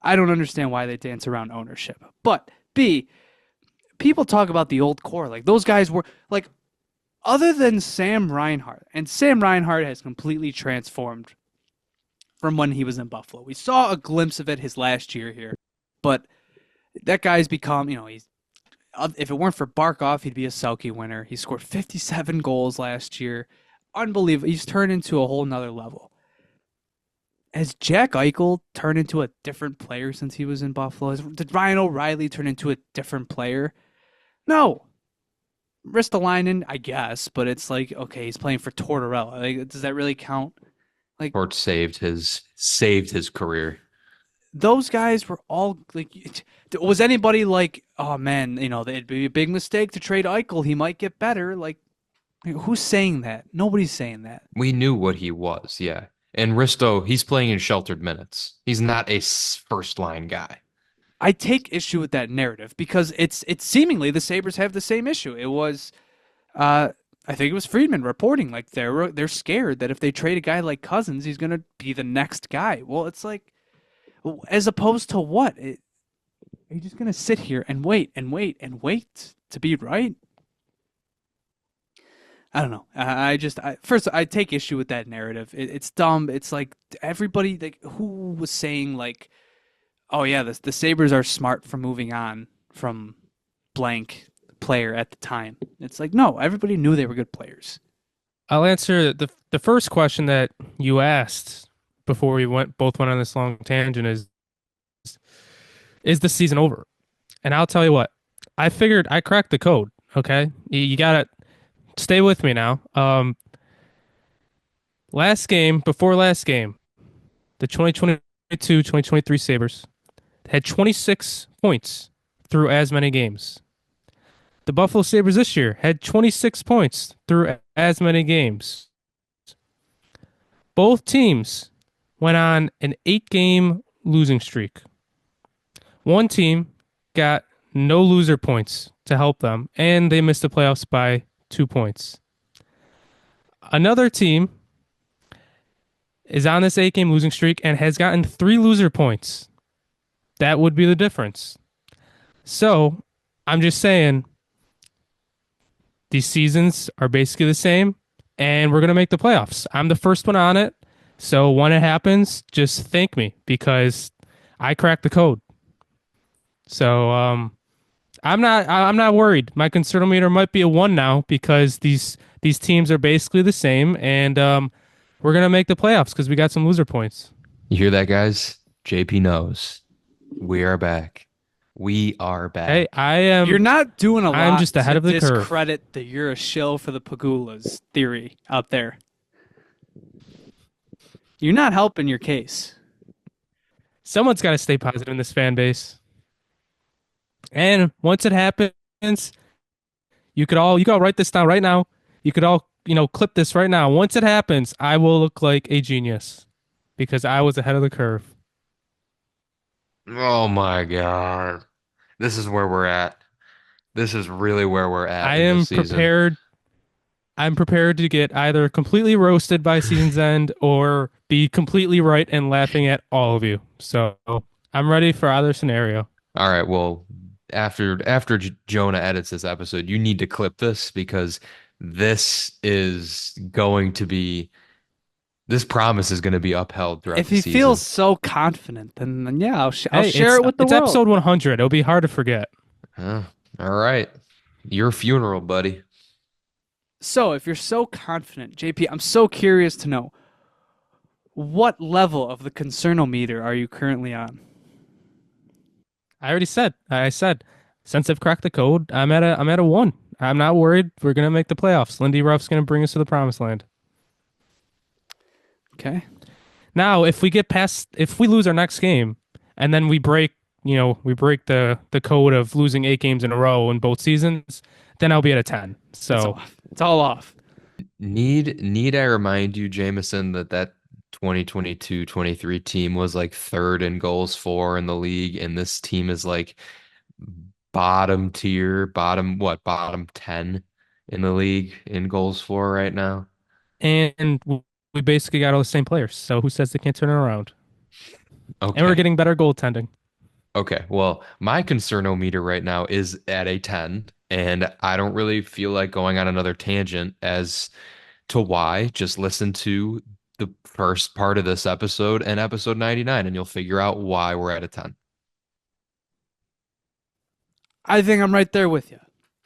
I don't understand why they dance around ownership. But B, people talk about the old core. Like, those guys were like, other than Sam Reinhart, and Sam Reinhart has completely transformed from when he was in Buffalo. We saw a glimpse of it his last year here, but that guy's become, if it weren't for Barkov, he'd be a Selke winner. He scored 57 goals last year. Unbelievable. He's turned into a whole nother level. Has Jack Eichel turned into a different player since he was in Buffalo? Did Ryan O'Reilly turn into a different player? No. Ristolainen, I guess, but it's like, okay, he's playing for Tortorella. Like, does that really count? Like, Port saved his career. those guys were all like, was anybody like, oh man, it'd be a big mistake to trade Eichel. He might get better. Like, who's saying that? Nobody's saying that. We knew what he was, yeah. And Risto, he's playing in sheltered minutes. He's not a first line guy. I take issue with that narrative because it's seemingly the Sabres have the same issue. It was, I think it was Friedman reporting like they're scared that if they trade a guy like Cousins, he's gonna be the next guy. Well, it's like, as opposed to what? Are you just gonna sit here and wait and wait and wait to be right? I don't know. First, I take issue with that narrative. It's dumb. It's like everybody, like, who was saying like, oh yeah, the Sabres are smart for moving on from blank player at the time. It's like, no, everybody knew they were good players. I'll answer the first question that you asked before we both went on this long tangent is the season over? And I'll tell you what, I figured I cracked the code. Okay, you gotta stay with me now. Before last game, the 2022-2023 Sabres had 26 points through as many games. The Buffalo Sabres this year had 26 points through as many games. Both teams went on an 8-game losing streak. One team got no loser points to help them, and they missed the playoffs by 2 points. Another team is on this 8-game losing streak and has gotten 3 loser points. That would be the difference. So, I'm just saying, these seasons are basically the same, and we're going to make the playoffs. I'm the first one on it, so when it happens, just thank me, because I cracked the code. So, I'm not worried. My concern meter might be a 1 now, because these teams are basically the same, and we're going to make the playoffs because we got some loser points. You hear that, guys? JP knows. We are back. We are back. Hey, I am. You're not doing a lot. I'm just ahead to of the curve. discredit that you're a shill for the Pegulas theory out there. You're not helping your case. Someone's got to stay positive in this fan base. And once it happens, you could all write this down right now. You could all, clip this right now. Once it happens, I will look like a genius because I was ahead of the curve. Oh my God. This is where we're at. This is really where we're at. I am prepared. I'm prepared to get either completely roasted by season's end or be completely right and laughing at all of you. So I'm ready for either scenario. All right. Well, after Jonah edits this episode, you need to clip this because this promise is going to be upheld throughout If the he season. feels so confident, then yeah, I'll share it with the It's world. episode 100. It'll be hard to forget. All right. Your funeral, buddy. So if you're so confident, JP, I'm so curious to know, what level of the concernometer are you currently on? I said, since I've cracked the code, I'm at a 1. I'm not worried. We're gonna make the playoffs. Lindy Ruff's gonna bring us to the promised land. Okay. Now, if we lose our next game, and then we break the code of losing 8 games in a row in both seasons, then I'll be at a 10. So it's all off. Need I remind you, Jameson, that 2022-23 team was like 3rd in goals for in the league, and this team is like bottom 10 in the league in goals for right now. And we basically got all the same players. So who says they can't turn it around? Okay. And we're getting better goaltending. Okay. Well, my concernometer right now is at a 10, and I don't really feel like going on another tangent as to why. Just listen to the first part of this episode and episode 99, and you'll figure out why we're at a 10. I think I'm right there with you.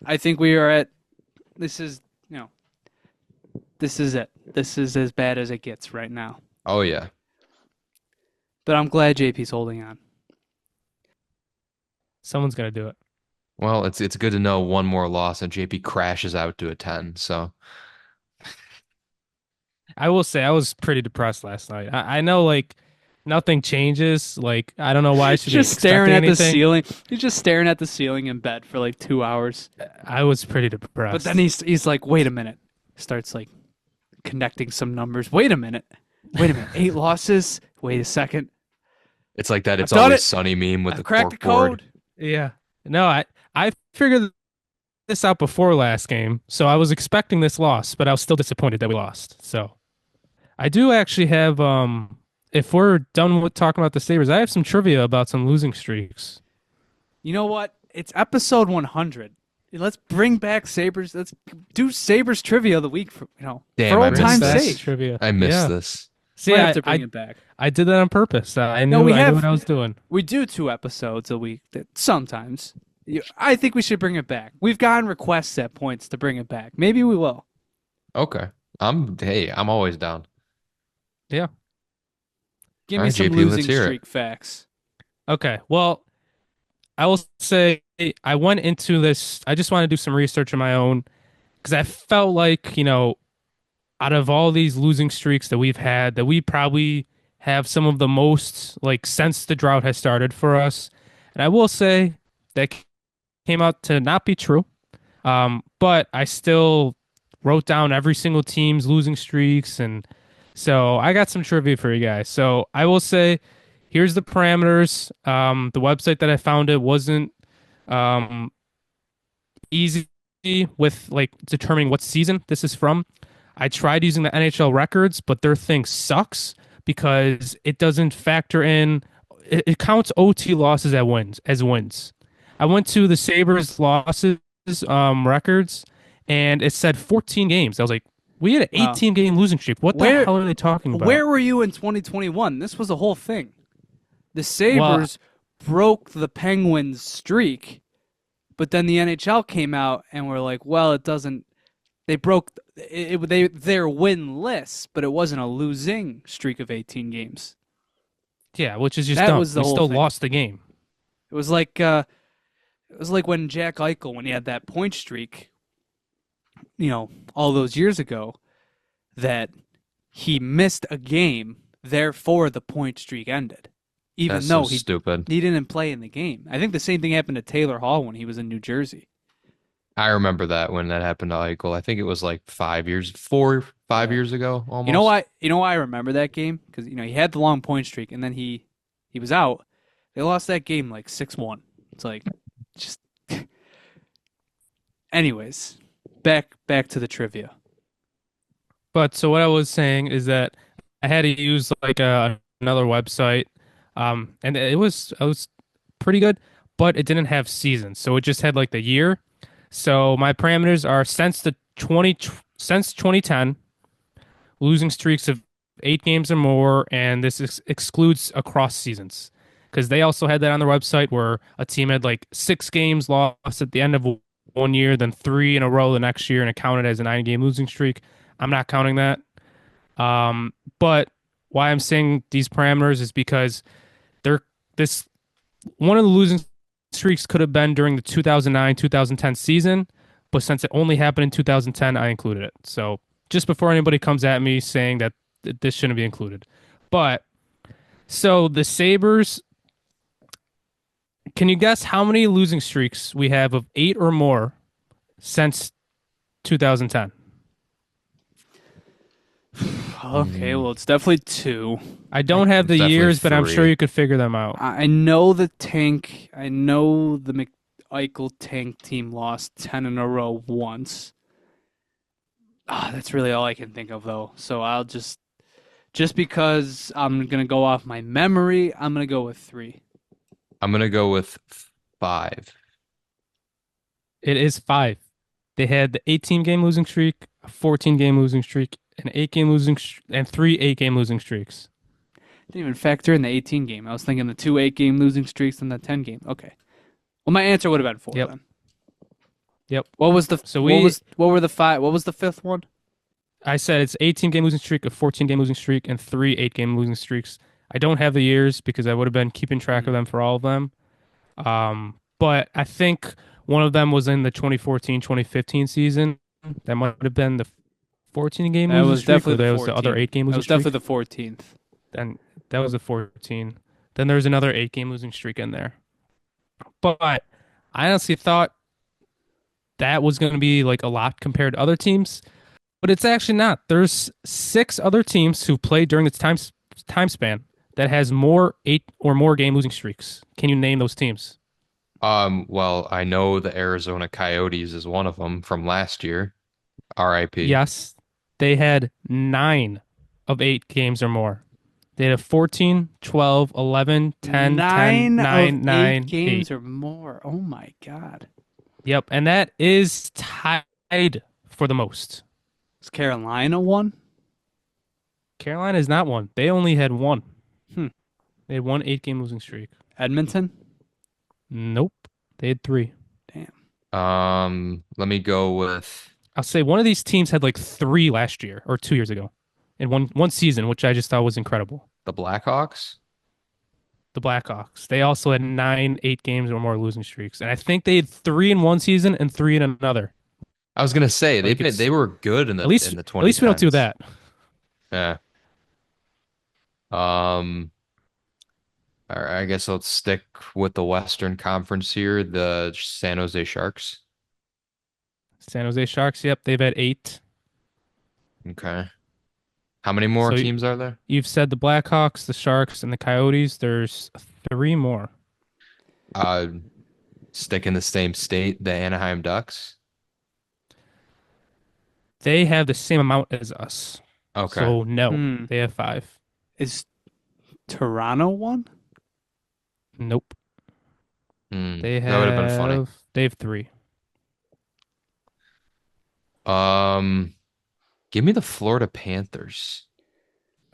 I think we are at, this is it. This is as bad as it gets right now. Oh, yeah. But I'm glad JP's holding on. Someone's gonna do it. Well, it's good to know one more loss and JP crashes out to a 10. So I will say I was pretty depressed last night. I know like nothing changes. Like I don't know why I should be just staring at anything. the ceiling. He's just staring at the ceiling in bed for like 2 hours. I was pretty depressed. But then he's like, wait a minute. Starts like connecting some numbers. Wait a minute. 8 losses. Wait a second. it's like that. It's I've done always it. sunny meme with I've the cracked the corkboard. code. Yeah. No, I figured this out before last game, so I was expecting this loss, but I was still disappointed that we lost. So I do actually have if we're done with talking about the Sabres, I have some trivia about some losing streaks. You know what? It's episode 100. Let's bring back Sabres. Let's do Sabres trivia of the week for Damn, for I old missed time's that. sake. Trivia. I missed Yeah. this. See, Might have to I bring it back. I did that on purpose. I knew we I knew have- what I was doing. We do 2 episodes a week. Sometimes. I think we should bring it back. We've gotten requests at points to bring it back. Maybe we will. Okay. I'm always down. Yeah. Give All me right, some JP, let's losing hear it. streak facts. Okay, well, I will say I went into this. I just want to do some research on my own because I felt like, out of all these losing streaks that we've had, that we probably have some of the most, like, since the drought has started for us. And I will say that came out to not be true. But I still wrote down every single team's losing streaks, and so I got some trivia for you guys. So I will say, here's the parameters. The website that I found it wasn't um, easy with like determining what season this is from. I tried using the NHL records, but their thing sucks because it doesn't factor in. It counts OT losses as wins. I went to the Sabres losses records, and it said 14 games. I was like, we had an Wow. 18-game losing streak. What the hell are they talking about? Where were you in 2021? This was a whole thing. The Sabres broke the Penguins' streak, but then the NHL came out and were like, well, it doesn't. They broke. They're winless, but it wasn't a losing streak of 18 games. Yeah, which is just That dumb. was the We whole still thing. lost the game. It was like when Jack Eichel, when he had that point streak, all those years ago, that he missed a game, therefore the point streak ended. Even That's though so stupid. he didn't play in the game. I think the same thing happened to Taylor Hall when he was in New Jersey. I remember that when that happened to Eichel. I think it was like 5 years ago almost. You know why? You know why I remember that game? Because he had the long point streak, and then he was out. They lost that game like 6-1. It's like just. Anyways, back to the trivia. But so what I was saying is that I had to use like another website, and it was pretty good, but it didn't have seasons, so it just had like the year. So my parameters are since 2010, losing streaks of 8 games or more, and this excludes across seasons because they also had that on their website where a team had like 6 games lost at the end of one year, then 3 in a row the next year, and it counted as a 9-game losing streak. I'm not counting that. But why I'm saying these parameters is because one of the losing streaks could have been during the 2009-2010 season, but since it only happened in 2010, I included it. So just before anybody comes at me saying that this shouldn't be included. But so the Sabres, can you guess how many losing streaks we have of 8 or more since 2010? Okay, well, it's definitely 2. I don't have the Definitely years, but I'm 3. sure you could figure them out. I know the tank. I know the Eichel tank team lost 10 in a row once. That's really all I can think of, though. So I'll just because I'm going to go off my memory, I'm going to go with 3. I'm gonna go with 5. It is 5. They had the 18-game losing streak, a 14-game losing streak, an 8-game losing and 3 8-game losing streaks. Didn't even factor in the 18 game. I was thinking the 2 8-game losing streaks and the 10 game. Okay. Well, my answer would have been 4 Yep. then. Yep. What was the So what were the 5? What was the 5th one? I said it's 18-game losing streak, a 14-game losing streak, and 3 8-game losing streaks. I don't have the years because I would have been keeping track of them for all of them. But I think one of them was in the 2014-2015 season. That might have been the 14-game That losing was streak, or definitely that the was the other 14. 8-game That losing was streak. definitely the 14th. Then that was a 14. Then there's another 8-game losing streak in there. But I honestly thought that was going to be like a lot compared to other teams, but it's actually not. There's 6 other teams who played during its time span that has more 8 or more game losing streaks. Can you name those teams? Well, I know the Arizona Coyotes is one of them from last year. RIP. Yes, they had 9 of 8 games or more. They had a 14, 12, 11, 10, 10, 9, of 9, 8 games 8. or more. Oh my god. Yep, and that is tied for the most. Is Carolina one? Carolina is not one. They only had 1. Hmm. They had 1 8-game losing streak. Edmonton? Nope. They had 3. Damn. Let me go with I'll say one of these teams had like 3 last year or 2 years ago in one season, which I just thought was incredible. The Blackhawks? The Blackhawks. They also had 9, 8 games or more losing streaks, and I think they had 3 in one season and 3 in another. I was gonna say Like they were good in at least the at least we don't do 2010s. that. Yeah. Um. All right, I guess let's stick with the Western Conference here. The San Jose Sharks. San Jose Sharks. Yep, they've had 8. Okay. How many more So teams are there? you've said the Blackhawks, the Sharks, and the Coyotes. There's 3 more. Uh, Stick in the same state, the Anaheim Ducks. They have the same amount as us. Okay. So no, Hmm. they have 5. Is Toronto one? Nope. They That would have been funny. They have 3. Give me the Florida Panthers.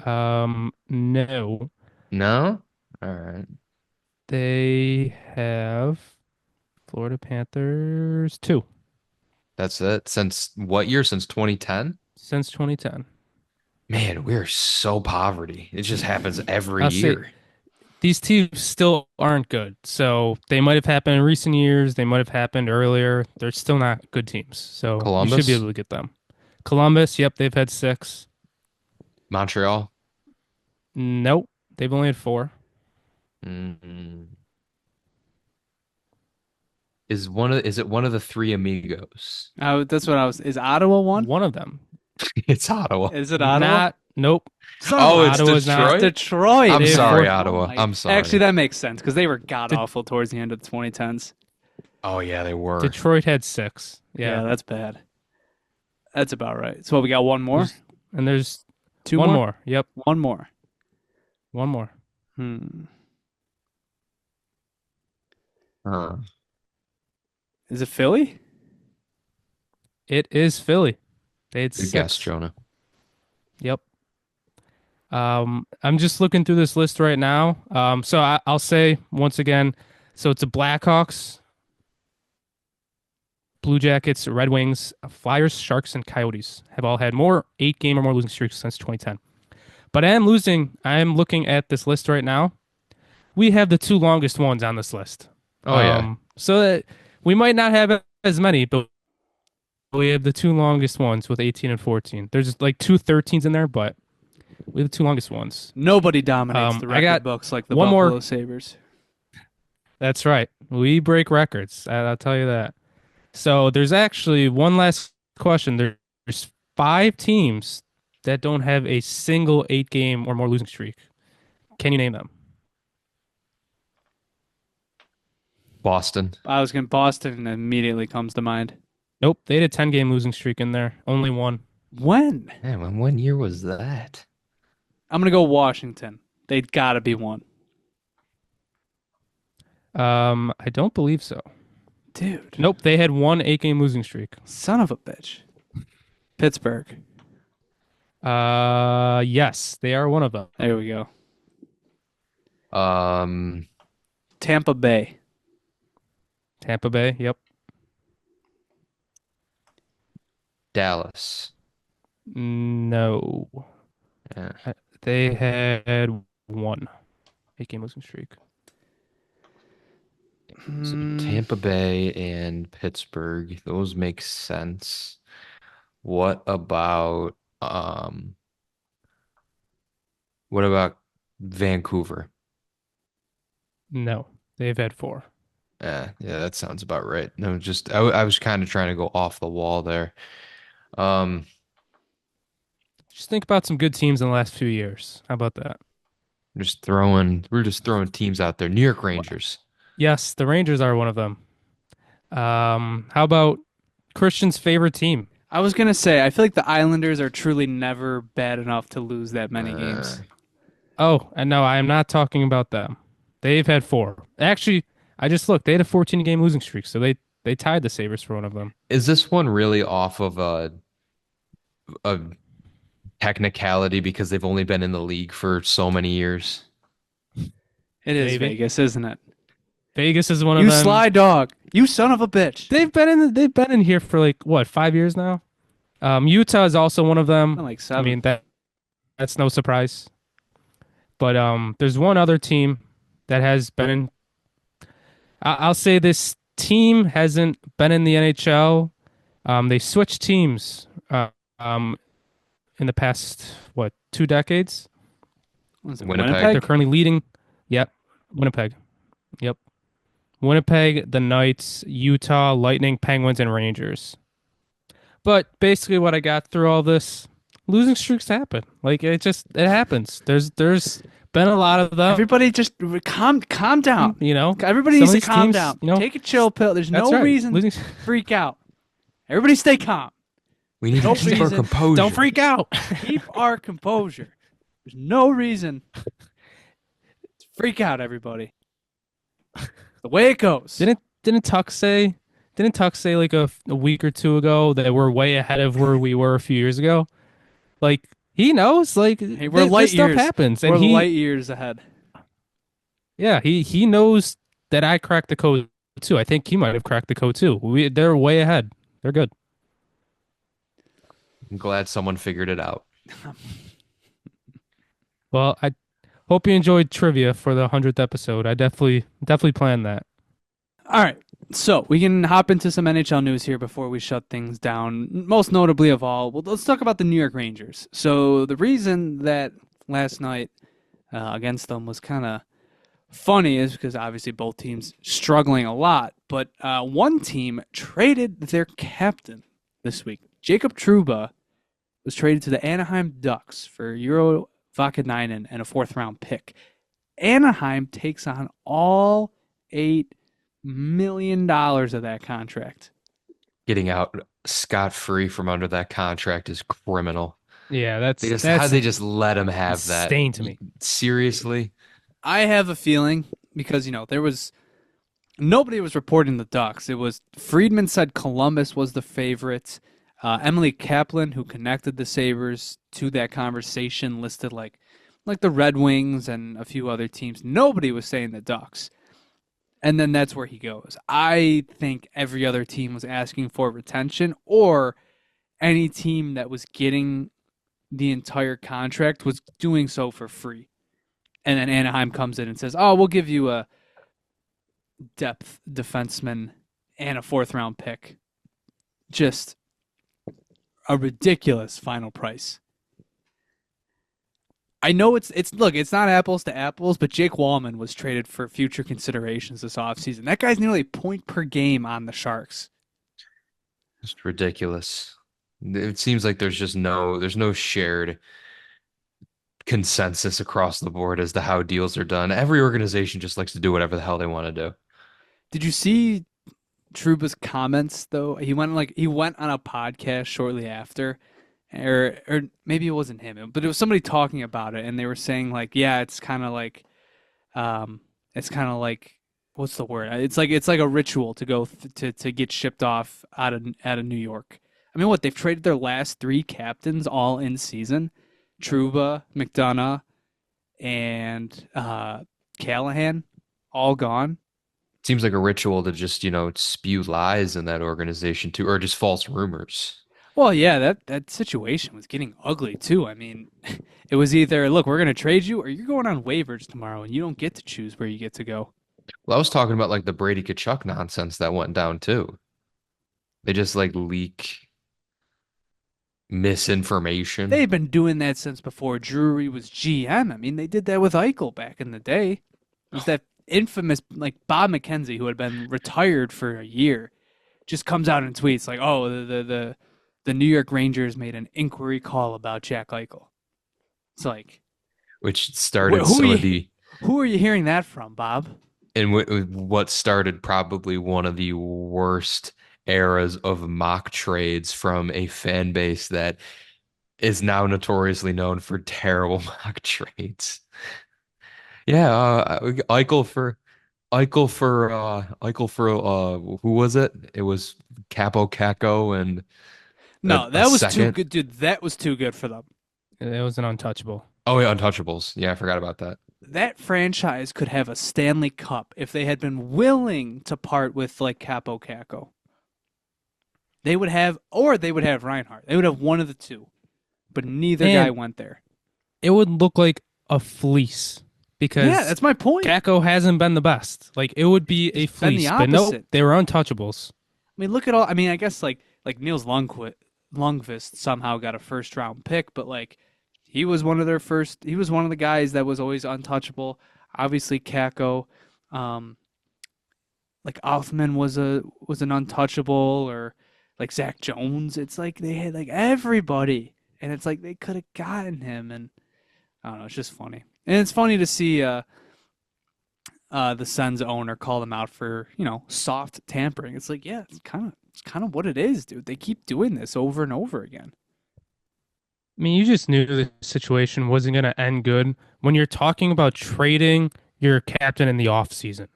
No. No? All right. They have Florida Panthers 2 That's it. Since what year? Since 2010? since 2010. Man, we're so poverty. It just happens every I'll say year. these teams still aren't good. So they might have happened in recent years. They might have happened earlier. They're still not good teams. So you should be Columbus? able to get them. Columbus, yep, they've had 6. Montreal? Nope, they've only had 4. Mm. Is it one of the three amigos? That's what I was. Is Ottawa one? One of them. It's Ottawa. Is it Ottawa? Not, nope. Son of Oh, a- it's Ottawa's not. Detroit? Detroit. I'm They have sorry, 4. Ottawa. my- I'm sorry. Actually, that makes sense because they were god Did- awful towards the end of the 2010s. Oh yeah, they were. Detroit had 6. Yeah, Yeah. that's bad. That's about right. So we got one more, And there's two one more, more. Yep, one more. one more. Huh. Is it Philly? It is Philly. They had Good 6. guess, Jonah. Yep. I'm just looking through this list right now. So I'll say once again, so it's the Blackhawks, Blue Jackets, Red Wings, Flyers, Sharks, and Coyotes have all had 8 game or more losing streaks since 2010. But I am looking at this list right now. We have the 2 longest ones on this list. Oh yeah. So that we might not have as many, but we have the 2 longest ones with 18 and 14. There's like 2 13s in there, but we have the 2 longest ones. Nobody dominates the I got record books like the one Buffalo more- Sabres. That's right. We break records. I'll tell you that. So there's actually one last question. There's 5 teams that don't have a single 8 game or more losing streak. Can you name them? Boston. I was going Boston immediately comes to mind. Nope. They had a 10 game losing streak in there. Only one. When? Man, when year was that? I'm going to go Washington. They got to be one. I don't believe so. Dude. Nope. They had one 8 game losing streak. Son of a bitch. Pittsburgh. Yes, they are one of them. There we go. Um, Tampa Bay. Tampa Bay. Yep. Dallas. No. Yeah. They had one 8 game losing streak. So Tampa Bay and Pittsburgh, those make sense. What about Vancouver? No, they've had 4. Yeah, that sounds about right. No, just I was kind of trying to go off the wall there. Um, Just think about some good teams in the last few years. How about that? we're just throwing teams out there. New York Rangers. Yes, the Rangers are one of them. How about Christian's favorite team? I was going to say, I feel like the Islanders are truly never bad enough to lose that many games. Oh, and no, I am not talking about them. They've had 4. Actually, I just looked. They had a 14 game losing streak, so they tied the Sabres for one of them. Is this one really off of a technicality because they've only been in the league for so many years? It is Maybe. Vegas, isn't it? Vegas is one of You them. sly dog. You son of a bitch. They've been in here for like what, 5 years now? Utah is also one of them. Like I 7. mean that's no surprise. But there's one other team that has been in. I'll say this team hasn't been in the NHL. They switched teams um, in the past, what, 2 decades? Was it Winnipeg. They're currently leading. Yep, Winnipeg. Yep, Winnipeg, the Knights, Utah, Lightning, Penguins, and Rangers. But basically, what I got through all this, losing streaks happen. Like it happens. There's been a lot of them. Everybody just calm down. You know, Everybody some of needs to these calm teams, down. you know, Take a chill pill. There's that's no right. reason Losing- to freak out. Everybody stay calm. We need No to keep our reason. composure. Don't freak out. Keep our composure. There's no reason to freak out, everybody. The way it goes. Didn't Tuck say like a week or two ago that we're way ahead of where we were a few years ago? Like he knows, like Hey, we're light this stuff years. happens, We're and light years ahead. yeah, he knows that I cracked the code too. I think he might have cracked the code too. They're way ahead. They're good. I'm glad someone figured it out. Well, I hope you enjoyed trivia for the 100th episode. I definitely planned that. All right. So we can hop into some NHL news here before we shut things down. Most notably of all, well, let's talk about the New York Rangers. So the reason that last night against them was kind of funny is because obviously both teams struggling a lot. But one team traded their captain this week. Jacob Trouba was traded to the Anaheim Ducks for Euro Vakanainen and a 4th-round pick. Anaheim takes on all $8 million of that contract. Getting out scot-free from under that contract is criminal. Yeah, that's How'd they just let him have that? insane to me. Seriously? I have a feeling because, there was nobody was reporting the Ducks. It was Friedman said Columbus was the favorite. Emily Kaplan, who connected the Sabres to that conversation, listed like the Red Wings and a few other teams. Nobody was saying the Ducks. And then that's where he goes. I think every other team was asking for retention, or any team that was getting the entire contract was doing so for free. And then Anaheim comes in and says, oh, we'll give you a depth defenseman and a 4th-round pick. Just a ridiculous final price. I know it's not apples to apples, but Jake Wallman was traded for future considerations this offseason. That guy's nearly a point per game on the Sharks. Just ridiculous. It seems like there's no shared consensus across the board as to how deals are done. Every organization just likes to do whatever the hell they want to do. Did you see Trouba's comments though? He went on a podcast shortly after, or maybe it wasn't him, but it was somebody talking about it, and they were saying like, yeah, it's kind of like what's the word? It's like a ritual to go to get shipped off out of New York. I mean, what, they've traded their last 3 captains all in season: Trouba, McDonough, and Callahan, all gone. Seems like a ritual to just, spew lies in that organization too, or just false rumors. Well, yeah, that situation was getting ugly too. I mean, it was either, look, we're going to trade you, or you're going on waivers tomorrow, and you don't get to choose where you get to go. Well, I was talking about like the Brady Tkachuk nonsense that went down too. They just like leak misinformation. They've been doing that since before Drury was GM. I mean, they did that with Eichel back in the day. It was that infamous, like, Bob Mackenzie, who had been retired for a year, just comes out and tweets like, oh, the New York Rangers made an inquiry call about Jack Eichel. It's like, which started who are you hearing that from, Bob? And what started probably one of the worst eras of mock trades from a fan base that is now notoriously known for terrible mock trades. Yeah, Eichel for who was it? It was Capo Caco and No, a that was second. too good, dude. That was too good for them. It was an untouchable. Oh yeah, Untouchables. Yeah, I forgot about that. That franchise could have a Stanley Cup if they had been willing to part with like Capo Caco. They would have Reinhardt. They would have one of the two, but neither guy went there. It would look like a fleece because Yeah, that's my point. Gakko hasn't been the best. Like it would be a It's been the fleece, but no, opposite. they were untouchables. I mean, look at all. I mean, I guess like Niels Lundqvist somehow got a first round pick, but like he was one of their first. He was one of the guys that was always untouchable. Obviously, Kako, like Othman was an untouchable, or like Zach Jones. It's like they had like everybody, and it's like they could have gotten him, and I don't know. It's just funny, and it's funny to see the Sens owner call them out for soft tampering. It's like, yeah, it's kind of what it is, dude. They keep doing this over and over again. I mean, you just knew the situation wasn't going to end good when you're talking about trading your captain in the offseason.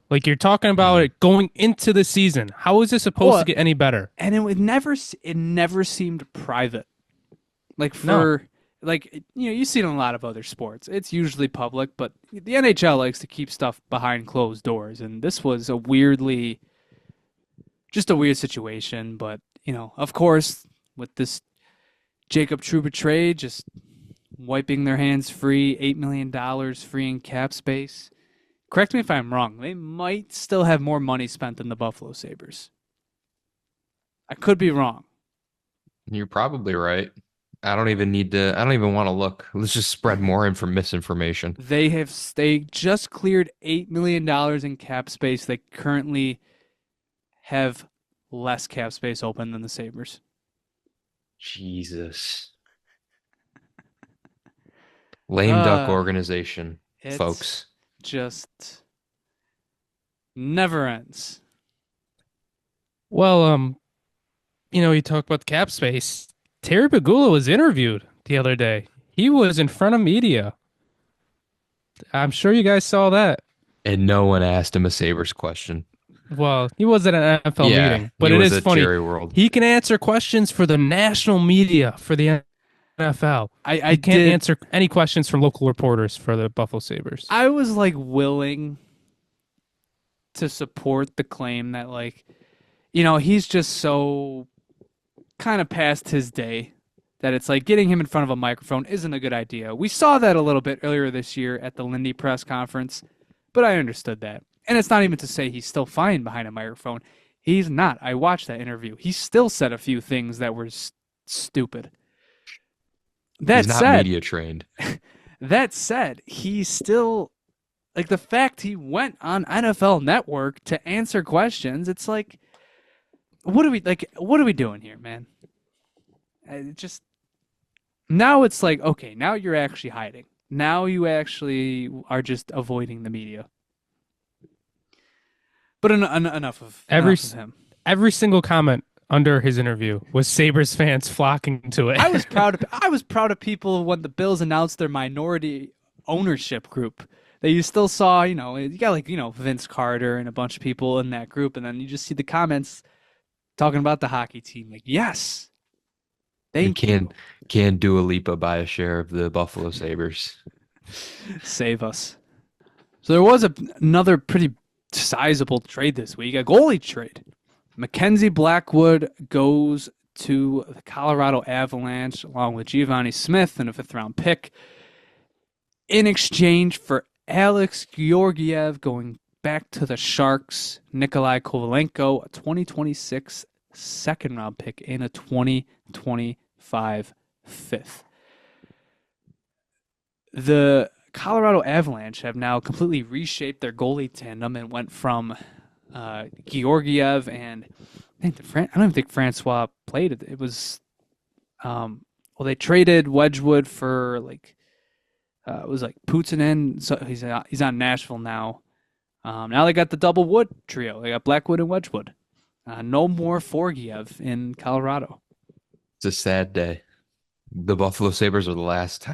Like you're talking about it going into the season. How is this supposed to get any better? And it never seemed private. Like you've seen a lot of other sports. It's usually public, but the NHL likes to keep stuff behind closed doors, and this was just a weird situation. But of course, with this Jacob Trouba trade, just wiping their hands free, $8 million free in cap space. Correct me if I'm wrong. They might still have more money spent than the Buffalo Sabres. I could be wrong. You're probably right. I don't even want to look. Let's just spread more misinformation. They just cleared $8 million in cap space. They currently have less cap space open than the Sabres. Jesus. Lame duck organization, folks. Just never ends. Well, you talk about the cap space. Terry Pegula was interviewed the other day. He was in front of media. I'm sure you guys saw that. And no one asked him a Sabres question. Well, he was at an NFL meeting, but it is funny. Jerry World. He can answer questions for the national media for the NFL. I can't answer any questions from local reporters for the Buffalo Sabres. I was like willing to support the claim that he's just so kind of past his day that it's like getting him in front of a microphone isn't a good idea. We saw that a little bit earlier this year at the Lindy press conference, but I understood that. And it's not even to say he's still fine behind a microphone. He's not. I watched that interview. He still said a few things that were stupid. He's not media trained. That said, he's still like the fact he went on NFL Network to answer questions. It's like, what are we doing here, man? Now it's like, okay, now you're actually hiding. Now you actually are just avoiding the media. But enough of him. Every single comment under his interview was Sabres fans flocking to it. I was proud of people when the Bills announced their minority ownership group. That you still saw, you got Vince Carter and a bunch of people in that group, and then you just see the comments talking about the hockey team. Like, yes, thank you. Can Dua Lipa buy a share of the Buffalo Sabres? Save us. So there was another pretty sizable trade this week, a goalie trade. Mackenzie Blackwood goes to the Colorado Avalanche along with Giovanni Smith and a 5th-round pick in exchange for Alex Georgiev going back to the Sharks, Nikolai Kovalenko, a 2026 2nd-round pick, and a 2025 5th. The Colorado Avalanche have now completely reshaped their goalie tandem and went from Georgiev and I don't even think Francois played it. It was they traded Wedgwood for it was like Putin, so he's on Nashville now. Now they got the double wood trio. They got Blackwood and Wedgwood. No more Forgiev in Colorado. It's a sad day. The Buffalo Sabres are the last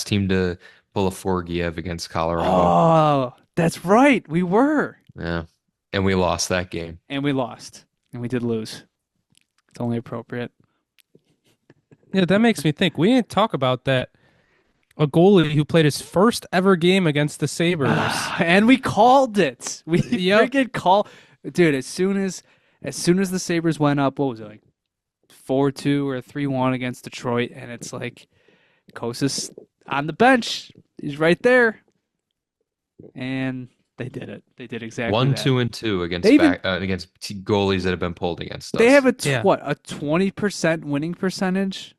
team to pull a Forgiev against Colorado. Oh, that's right. We were. Yeah. And we lost that game. And we lost. And we did lose. It's only appropriate. Yeah, that makes me think. We didn't talk about that. A goalie who played his first ever game against the Sabres. And we called it. We freaking called. Dude, as soon as the Sabres went up, what was it, like 4-2 or 3-1 against Detroit, and it's like Kostas on the bench. He's right there. And they did it. They did exactly 1, that. 2, and 2 against They even- goalies that have been pulled against us. They have a Yeah. 20% winning percentage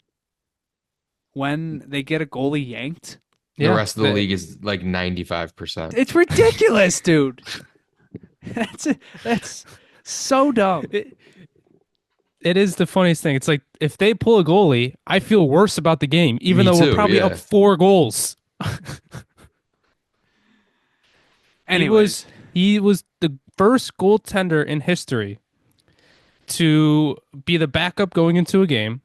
when they get a goalie yanked. The rest of the league is like 95%. It's ridiculous, dude. That's so dumb. It is the funniest thing. It's like if they pull a goalie, I feel worse about the game, even Me though too, we're probably yeah. up 4 goals. Anyways, He was the first goaltender in history to be the backup going into a game.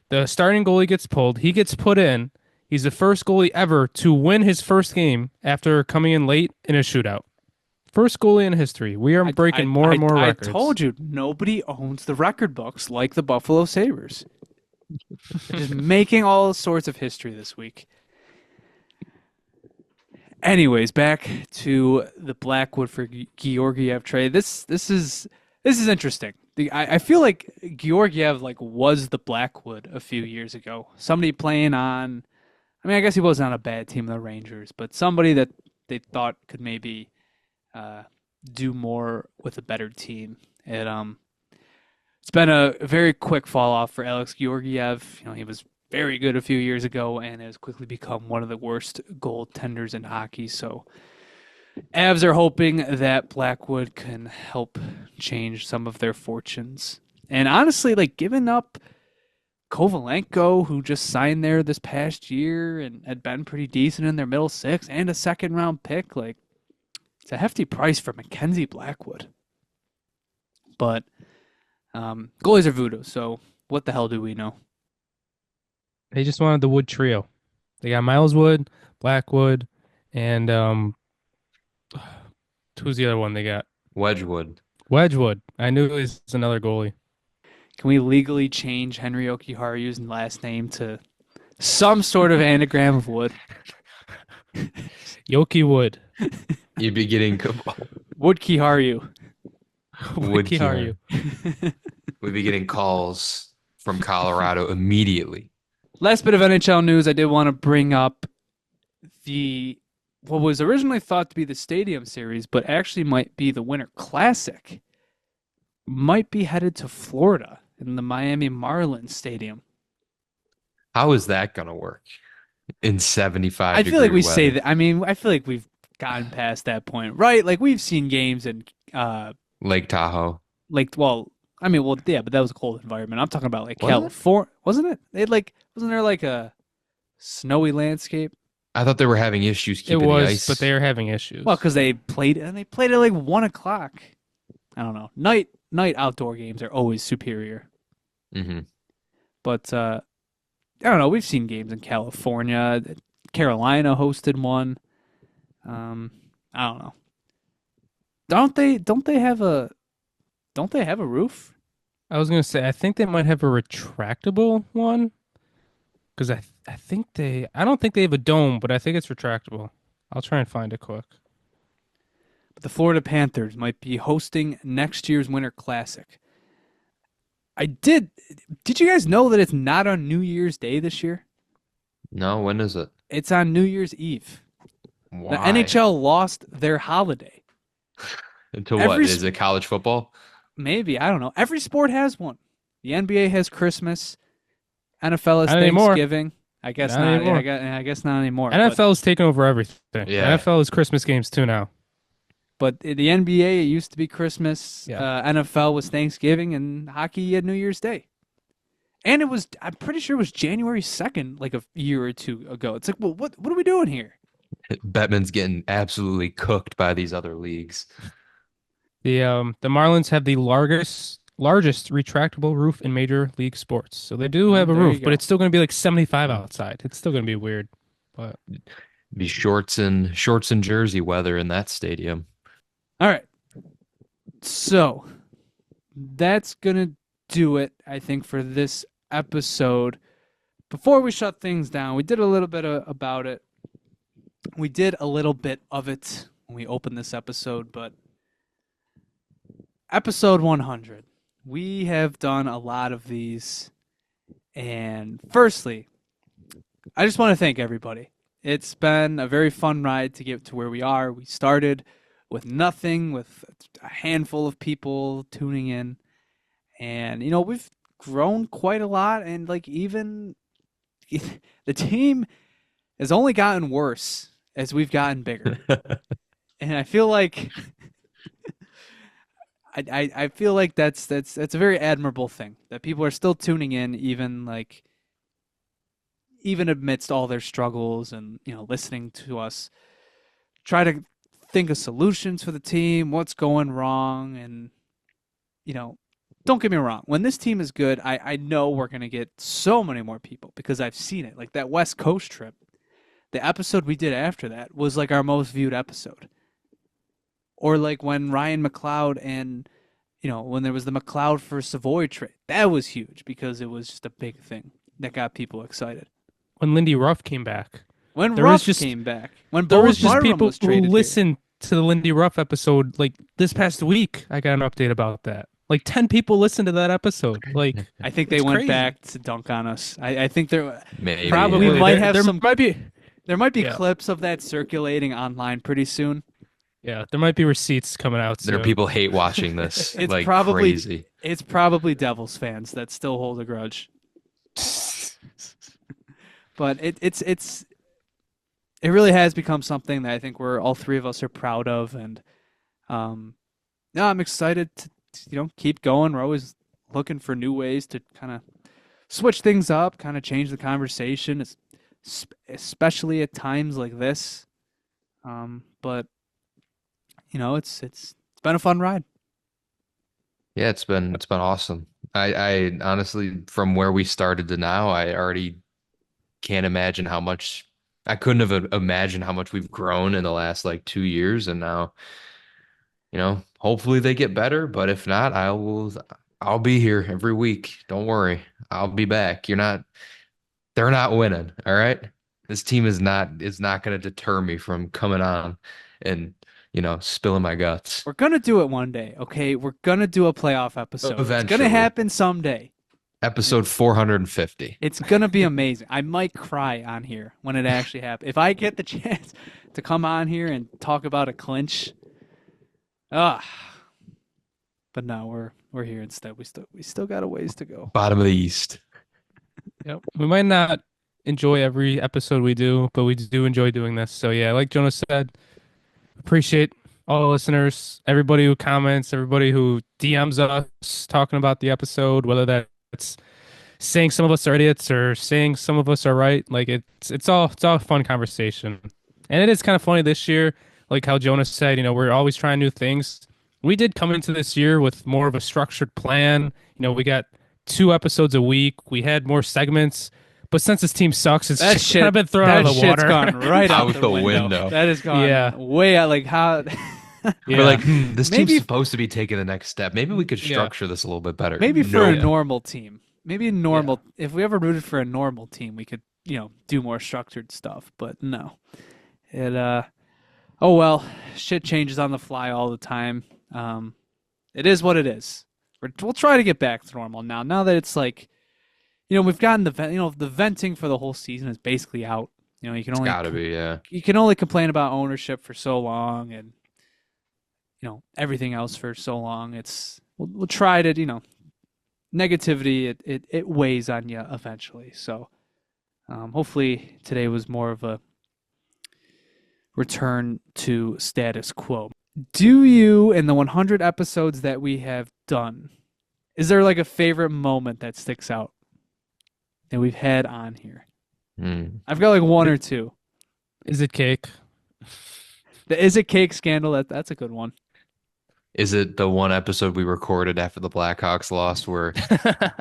The starting goalie gets pulled. He gets put in. He's the first goalie ever to win his first game after coming in late in a shootout. First goalie in history. We are breaking more and more records. I told you, nobody owns the record books like the Buffalo Sabres. They're just making all sorts of history this week. Anyways, back to the Blackwood for Georgiev trade. This is interesting. I feel like Georgiev was the Blackwood a few years ago. Somebody playing on, I mean, I guess he wasn't on a bad team, the Rangers, but somebody that they thought could maybe do more with a better team. It's been a very quick fall off for Alex Georgiev. He was very good a few years ago and has quickly become one of the worst goaltenders in hockey. So Avs are hoping that Blackwood can help change some of their fortunes. And honestly, giving up Kovalenko, who just signed there this past year and had been pretty decent in their middle six, and a second-round pick, it's a hefty price for Mackenzie Blackwood. But goalies are voodoo, so what the hell do we know? They just wanted the Wood trio. They got Miles Wood, Blackwood, and who's the other one they got? Wedgwood. I knew it was another goalie. Can we legally change Henry Okiharu's last name to some sort of anagram of wood? Yoki Wood. You'd be getting Wood Kiharu. Wood Kiharu. We'd be getting calls from Colorado immediately. Last bit of NHL news, I did want to bring up what was originally thought to be the Stadium Series, but actually might be the Winter Classic, might be headed to Florida in the Miami Marlins Stadium. How is that going to work in 75 I feel like we weather? say that. I mean, I feel like we've gotten past that point, right? We've seen games in Lake Tahoe. Yeah, but that was a cold environment. I'm talking about California, wasn't it? Wasn't there a snowy landscape? I thought they were having issues keeping the ice. But they are having issues. Well, because they played at 1:00. I don't know. Night outdoor games are always superior. Mm-hmm. But I don't know. We've seen games in California. Carolina hosted one. I don't know. Don't they have a roof? I was gonna say I think they might have a retractable one, because I don't think they have a dome, but I think it's retractable. I'll try and find it quick. But the Florida Panthers might be hosting next year's Winter Classic. Did you guys know that it's not on New Year's Day this year? No, when is it? It's on New Year's Eve. Why? The NHL lost their holiday. Until what? Is it college football? Maybe. I don't know. Every sport has one. The NBA has Christmas. NFL has Not anymore. Thanksgiving. I guess not. anymore. I guess not anymore. NFL is taking over everything. Yeah. NFL is Christmas games too now. But the NBA, it used to be Christmas. Yeah. NFL was Thanksgiving, and hockey had New Year's Day. And I'm pretty sure it was January 2nd, a year or two ago. It's well, what are we doing here? Bettman's getting absolutely cooked by these other leagues. The Marlins have the largest retractable roof in Major League Sports. So they do have a There you roof, go. but it's still going to be 75 outside. It's still going to be weird. But Be shorts and jersey weather in that stadium. All right. So that's going to do it, I think, for this episode. Before we shut things down, we did a little bit about it. We did a little bit of it when we opened this episode, but episode 100. We have done a lot of these. And firstly, I just want to thank everybody. It's been a very fun ride to get to where we are. We started with nothing, with a handful of people tuning in. And, we've grown quite a lot. And, even the team has only gotten worse as we've gotten bigger. And I feel like I feel like that's a very admirable thing, that people are still tuning in, even amidst all their struggles, and listening to us try to think of solutions for the team, what's going wrong. And don't get me wrong, when this team is good, I know we're going to get so many more people, because I've seen it. Like that West Coast trip, the episode we did after that was like our most viewed episode. Or like when Ryan McLeod and when there was the McLeod for Savoy trade, that was huge because it was just a big thing that got people excited. When Lindy Ruff came back. When Ruff came back. When there was just Barnum people was traded who listened to the Lindy Ruff episode. Like this past week, I got an update about that. Like 10 people listened to that episode. Like I think they went back to dunk on us. I think there Maybe. probably Yeah. might have some. There might be clips of that circulating online pretty soon. Yeah, there might be receipts coming out soon. There are people hate watching this. It's like probably crazy. It's probably Devils fans that still hold a grudge. But it really has become something that I think all three of us are proud of, and I'm excited to keep going. We're always looking for new ways to kind of switch things up, kind of change the conversation, especially at times like this. But it's been a fun ride. Yeah, it's been awesome. I honestly, from where we started to now, I already can't imagine how much. I couldn't have imagined how much we've grown in the last 2 years, and now, hopefully they get better. But if not, I'll be here every week. Don't worry, I'll be back. They're not winning. All right, this team is not going to deter me from coming on and spilling my guts. We're gonna do it one day, okay? We're gonna do a playoff episode. Eventually. It's gonna happen someday. Episode 450. It's gonna be amazing. I might cry on here when it actually happens. If I get the chance to come on here and talk about a clinch, but no, we're here instead. We still got a ways to go. Bottom of the East. Yep. We might not enjoy every episode we do, but we do enjoy doing this. So yeah, like Jonas said, appreciate all the listeners, everybody who comments, everybody who DMs us talking about the episode, whether that's saying some of us are idiots or saying some of us are right. Like it's all a fun conversation. And it is kind of funny this year, like how Jonas said, we're always trying new things. We did come into this year with more of a structured plan. We got 2 episodes a week. We had more segments. But since this team sucks, it's kind of been thrown out of the water. That shit's gone right out the window. That has gone way out. Like how? We're like, this team's supposed to be taking the next step. Maybe we could structure this a little bit better. Maybe for a normal team. Maybe a normal. Yeah. If we ever rooted for a normal team, we could, do more structured stuff. But no, it. Oh well, shit changes on the fly all the time. It is what it is. We'll try to get back to normal now. Now that it's like. We've gotten the venting for the whole season is basically out. You can only gotta be, yeah. You can only complain about ownership for so long, and everything else for so long. We'll try to negativity. It weighs on you eventually. So hopefully today was more of a return to status quo. Do you, in the 100 episodes that we have done, is there like a favorite moment that sticks out that we've had on here? I've got like one or two. Is it cake? The Is It Cake scandal, that's a good one. Is it the one episode we recorded after the Blackhawks lost where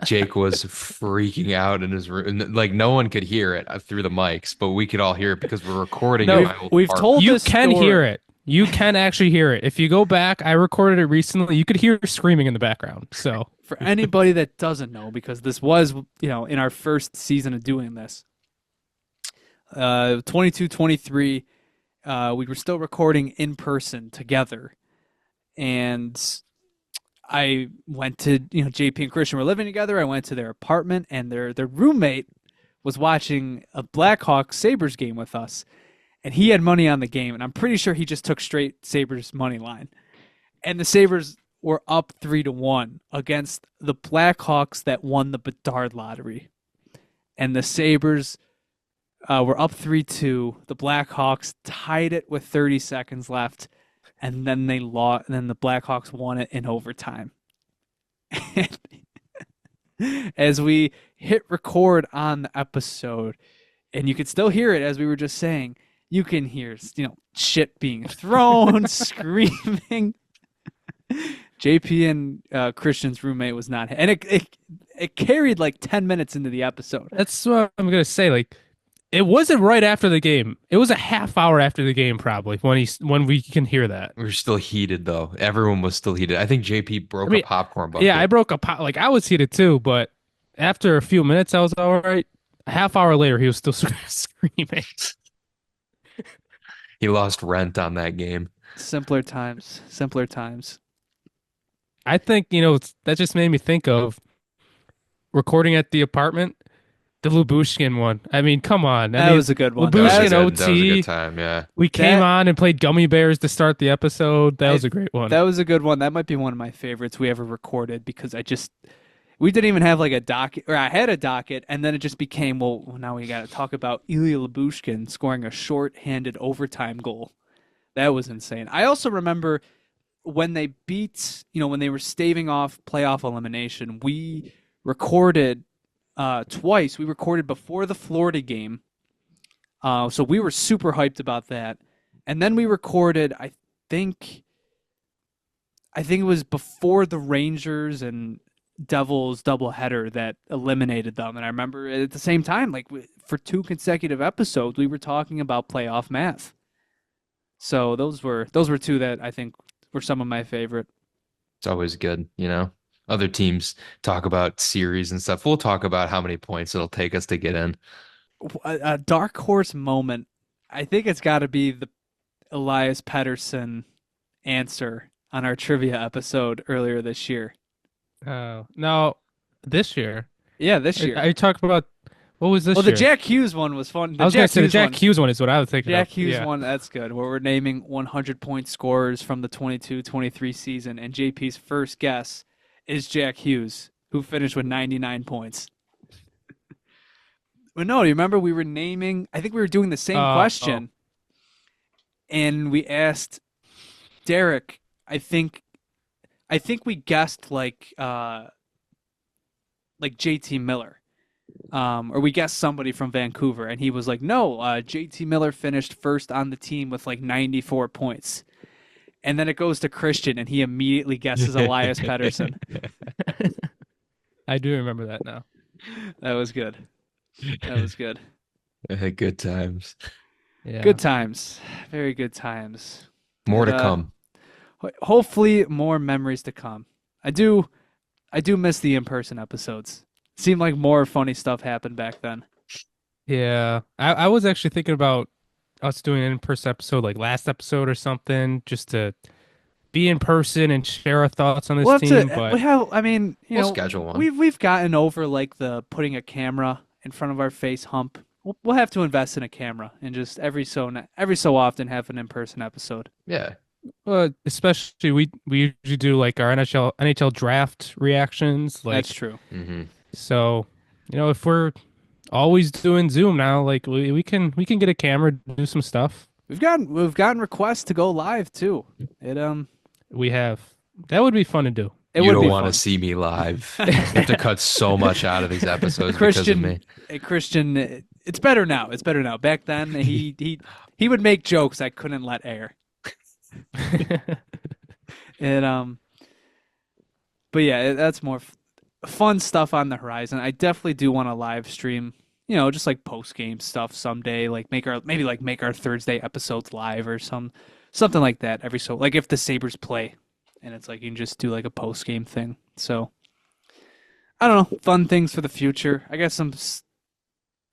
Jake was freaking out in his room? Like no one could hear it through the mics, but we could all hear it because we're recording it. We've told you this can story. Hear it. You can actually hear it. If you go back, I recorded it recently. You could hear screaming in the background. So for anybody that doesn't know, because this was, in our first season of doing this, 22-23, we were still recording in person together. And I went to, JP and Christian were living together. I went to their apartment, and their roommate was watching a Blackhawks Sabres game with us, and he had money on the game, and I'm pretty sure he just took straight Sabres money line. And the Sabres were up 3-1 against the Blackhawks that won the Bedard lottery. And the Sabres were up 3-2. The Blackhawks tied it with 30 seconds left, and then they lost. And then the Blackhawks won it in overtime. As we hit record on the episode, and you could still hear it as we were just saying, you can hear, shit being thrown, screaming. JP and Christian's roommate was not, and it carried like 10 minutes into the episode. That's what I'm gonna say. Like, it wasn't right after the game. It was a half hour after the game, probably when we can hear that. We were still heated though. Everyone was still heated. I think JP broke a popcorn bucket. Yeah, I broke a pop. Like, I was heated too, but after a few minutes, I was all right. A half hour later, he was still screaming. He lost rent on that game. Simpler times. I think, that just made me think of recording at the apartment, the Lubushkin one. I mean, come on. That was a good one. Lubushkin That OT. was a good time, yeah. We came on and played Gummy Bears to start the episode. That was a great one. That was a good one. That might be one of my favorites we ever recorded because we didn't even have like a docket, or I had a docket, and then it just became, well, now we got to talk about Ilya Lubushkin scoring a short-handed overtime goal. That was insane. I also remember when they beat, when they were staving off playoff elimination, we recorded twice. We recorded before the Florida game, so we were super hyped about that. And then we recorded, I think it was before the Rangers and Devils doubleheader that eliminated them. And I remember at the same time, like for 2 consecutive episodes, we were talking about playoff math. So those were 2 that I think were some of my favorite. It's always good, Other teams talk about series and stuff. We'll talk about how many points it'll take us to get in. A dark horse moment, I think it's got to be the Elias Pettersson answer on our trivia episode earlier this year. No, this year. Yeah, this year. Are you talking about, what was this year? Well, the Jack Hughes one was fun. I was going to say the Jack Hughes one is what I was thinking Jack of. Hughes one, that's good. Where we're naming 100-point scorers from the 22-23 season, and JP's first guess is Jack Hughes, who finished with 99 points. But no, you remember we were naming, I think we were doing the same question, and we asked Derek, I think we guessed like JT Miller. Or we guessed somebody from Vancouver, and he was like, no, JT Miller finished first on the team with like 94 points. And then it goes to Christian, and he immediately guesses Elias Pettersson. I do remember that now. That was good. Good times. Yeah. Good times. Very good times. More to come. Hopefully more memories to come. I do miss the in-person episodes. Seemed like more funny stuff happened back then. Yeah. I was actually thinking about us doing an in-person episode like last episode or something, just to be in person and share our thoughts on this team. We'll schedule one. We've gotten over like the putting a camera in front of our face hump. We'll have to invest in a camera and just every so often have an in-person episode. Yeah. Especially we usually do like our NHL draft reactions. Like, that's true. Mm-hmm. So, if we're always doing Zoom now, like we can get a camera, do some stuff. We've gotten requests to go live too. We have. That would be fun to do. You don't want to see me live. You have to cut so much out of these episodes because of me. Christian, it's better now. Back then, he would make jokes I couldn't let air. But yeah, that's more fun stuff on the horizon. I definitely do want to live stream, just like post game stuff someday. Like make our Thursday episodes live or something like that. Like if the Sabres play, and it's like you can just do like a post game thing. So I don't know, fun things for the future. I got some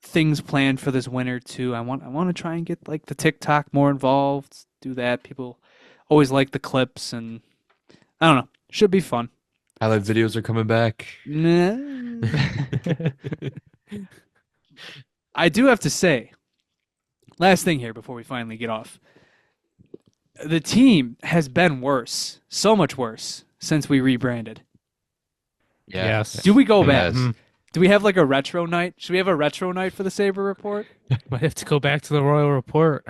things planned for this winter too. I want to try and get like the TikTok more involved. Do that. People always like the clips, and I don't know. Should be fun. Highlight videos are coming back. I do have to say, last thing here before we finally get off. The team has been worse, so much worse, since we rebranded. Yeah. Yes. Do we go back? Yes. Do we have like a retro night? Should we have a retro night for the Sabre report? Might have to go back to the Royal Report.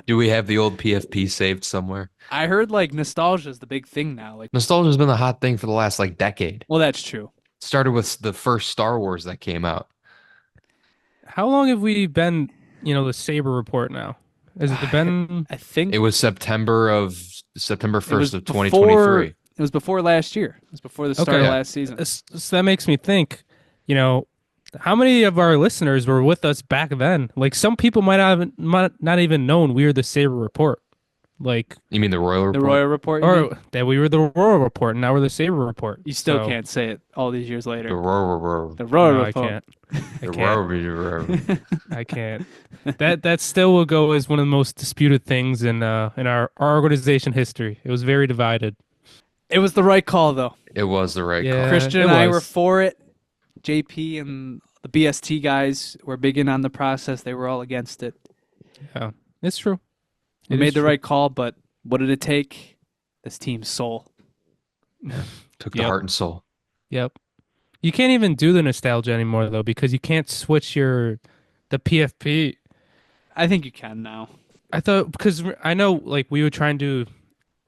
Do we have the old PFP saved somewhere? I heard like nostalgia is the big thing now. Like, Nostalgia's been the hot thing for the last like decade. well, that's true. Started with the first Star Wars that came out. How long have we been, the Sabre Report now? Has it been? I think It was September it was 1st of before- 2023. It was before last year. It was before the start Okay. of last season. So that makes me think, how many of our listeners were with us back then? Like some people might not even known we were the Sabre Report. Like, You mean the Royal The Report? Royal Report. You mean? or that we were the Royal Report, and now we're the Sabre Report. You still So- can't say it all these years later. The Royal The Royal No, I Report. can't. I The can't. Royal I can't. That still will go as one of the most disputed things in our organization history. It was very divided. It was the right call, though. It was the right Yeah. call. Christian it and I was. were for it. JP and the BST guys were big in on the process. They were all against it. Yeah, it's true. We It made is the true. right call, but what did it take? This team's soul. Took the Yep. heart and soul. Yep. You can't even do the nostalgia anymore though because you can't switch the PFP. I think you can now. I thought because I know like we were trying to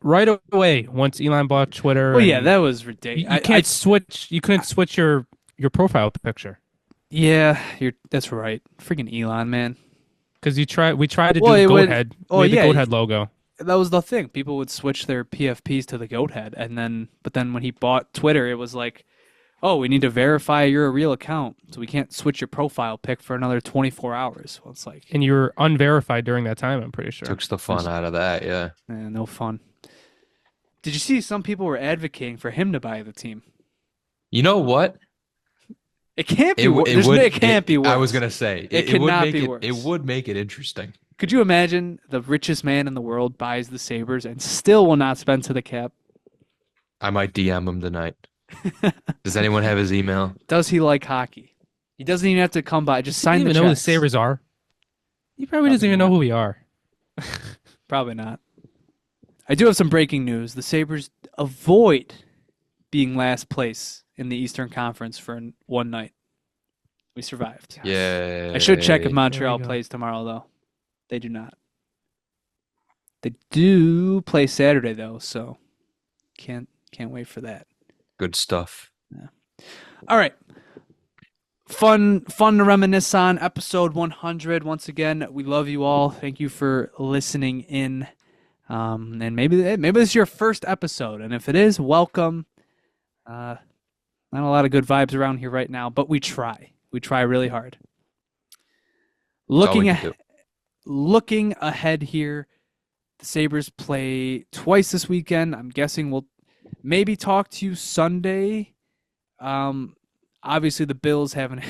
right away once Elon bought Twitter. Well, yeah, and that was you, ridiculous. you can't switch. You couldn't switch your profile picture Yeah, that's right. Freaking Elon, man. because we tried to Well, do it the would- goat head. oh, We had the yeah, goat head logo. That was the thing. People would switch their PFPs to the goat head, but then when he bought Twitter, it was like, oh, we need to verify you're a real account, so we can't switch your profile pic for another 24 hours. Well, it's like, And you were unverified during that time, I'm pretty sure. Took the fun out of that, yeah. no fun. Did you see some people were advocating for him to buy the team? You know what? It can't be. It, wor- it There's would, no- it can't be worse. I was gonna say It would cannot make be it. worse. It would make it interesting. Could you imagine the richest man in the world buys the Sabres and still will not spend to the cap? I might DM him tonight. Does anyone have his email? Does he like hockey? He doesn't even have to come by. Just Does sign he the even know who the checks. Sabres are? He probably doesn't Probably even not. know who we are. Probably not. I do have some breaking news. The Sabres avoid being last place in the Eastern Conference for one night. We survived. Yeah. I should check if There Montreal we go. plays tomorrow, though. They do not. They do play Saturday, though, so can't wait for that. Good stuff. All right. Fun to reminisce on. Episode 100. Once again, we love you all. Thank you for listening in. And maybe this is your first episode, and if it is, welcome. Not a lot of good vibes around here right now, but we try. We try really hard. That's all we Looking can do. looking ahead here, the Sabres play twice this weekend. I'm guessing we'll maybe talk to you Sunday. Obviously the Bills haven't.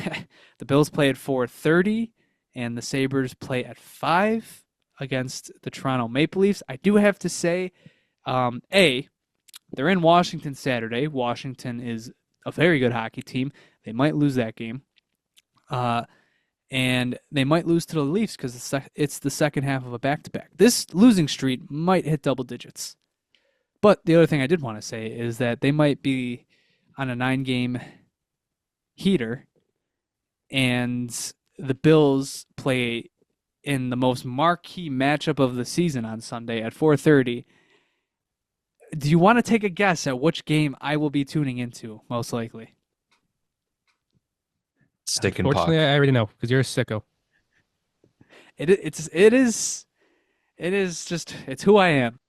The Bills play at 4:30, and the Sabres play at 5 against the Toronto Maple Leafs. I do have to say, they're in Washington Saturday. Washington is a very good hockey team. They might lose that game. And they might lose to the Leafs because it's the second half of a back-to-back. This losing streak might hit double digits. But the other thing I did want to say is that they might be on a 9-game heater, and the Bills play in the most marquee matchup of the season on Sunday at 4:30. Do you want to take a guess at which game I will be tuning into, most likely? Stick and puck. Fortunately, I already know because you're a sicko. It is just it's who I am.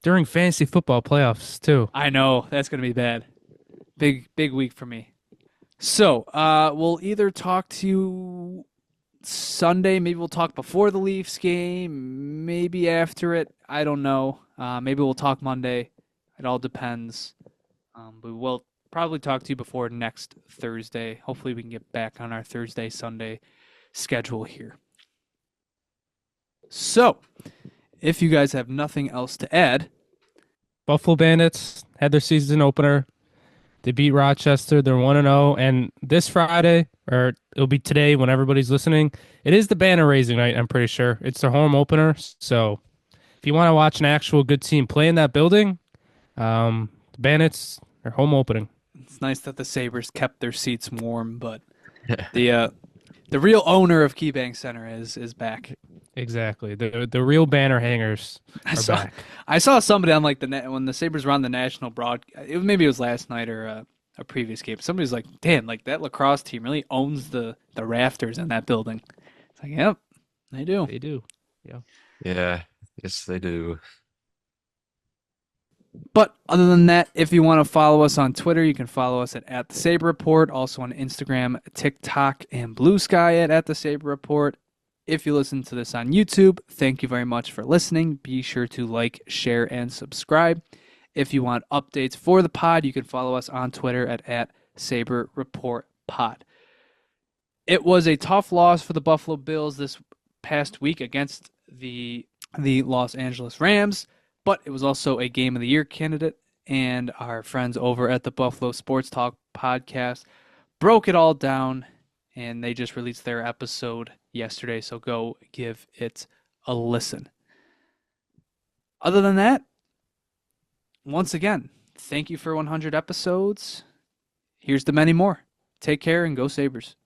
During fantasy football playoffs too. I know that's gonna be bad. Big week for me. So we'll either talk to you Sunday. Maybe we'll talk before the Leafs game. Maybe after it. I don't know. Maybe we'll talk Monday. It all depends. But we'll probably talk to you before next Thursday. Hopefully we can get back on our Thursday, Sunday schedule here. So, if you guys have nothing else to add, Buffalo Bandits had their season opener. They beat Rochester. They're 1-0. And this Friday, or it'll be today when everybody's listening, it is the banner raising night, I'm pretty sure. It's their home opener. So if you want to watch an actual good team play in that building, the Bandits are home opening. It's nice that the Sabres kept their seats warm, but the real owner of KeyBank Center is back. Exactly. The real banner hangers are back. I saw somebody on like when the Sabres were on the national maybe it was last night or a previous game. Somebody's like, "Damn, like that lacrosse team really owns the rafters in that building." It's like, "Yep, they do. They do." Yeah. Yeah. Yes, they do. But other than that, if you want to follow us on Twitter, you can follow us at the Sabre Report. Also on Instagram, TikTok, and Bluesky at the Sabre Report. If you listen to this on YouTube, thank you very much for listening. Be sure to like, share, and subscribe. If you want updates for the pod, you can follow us on Twitter at Sabre Report Pod. It was a tough loss for the Buffalo Bills this past week against the Los Angeles Rams, but it was also a Game of the Year candidate, and our friends over at the Buffalo Sports Talk podcast broke it all down, and they just released their episode yesterday, so go give it a listen. Other than that, once again, thank you for 100 episodes. Here's to many more. Take care and go Sabres.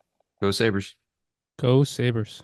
Go Sabres. Go Sabres.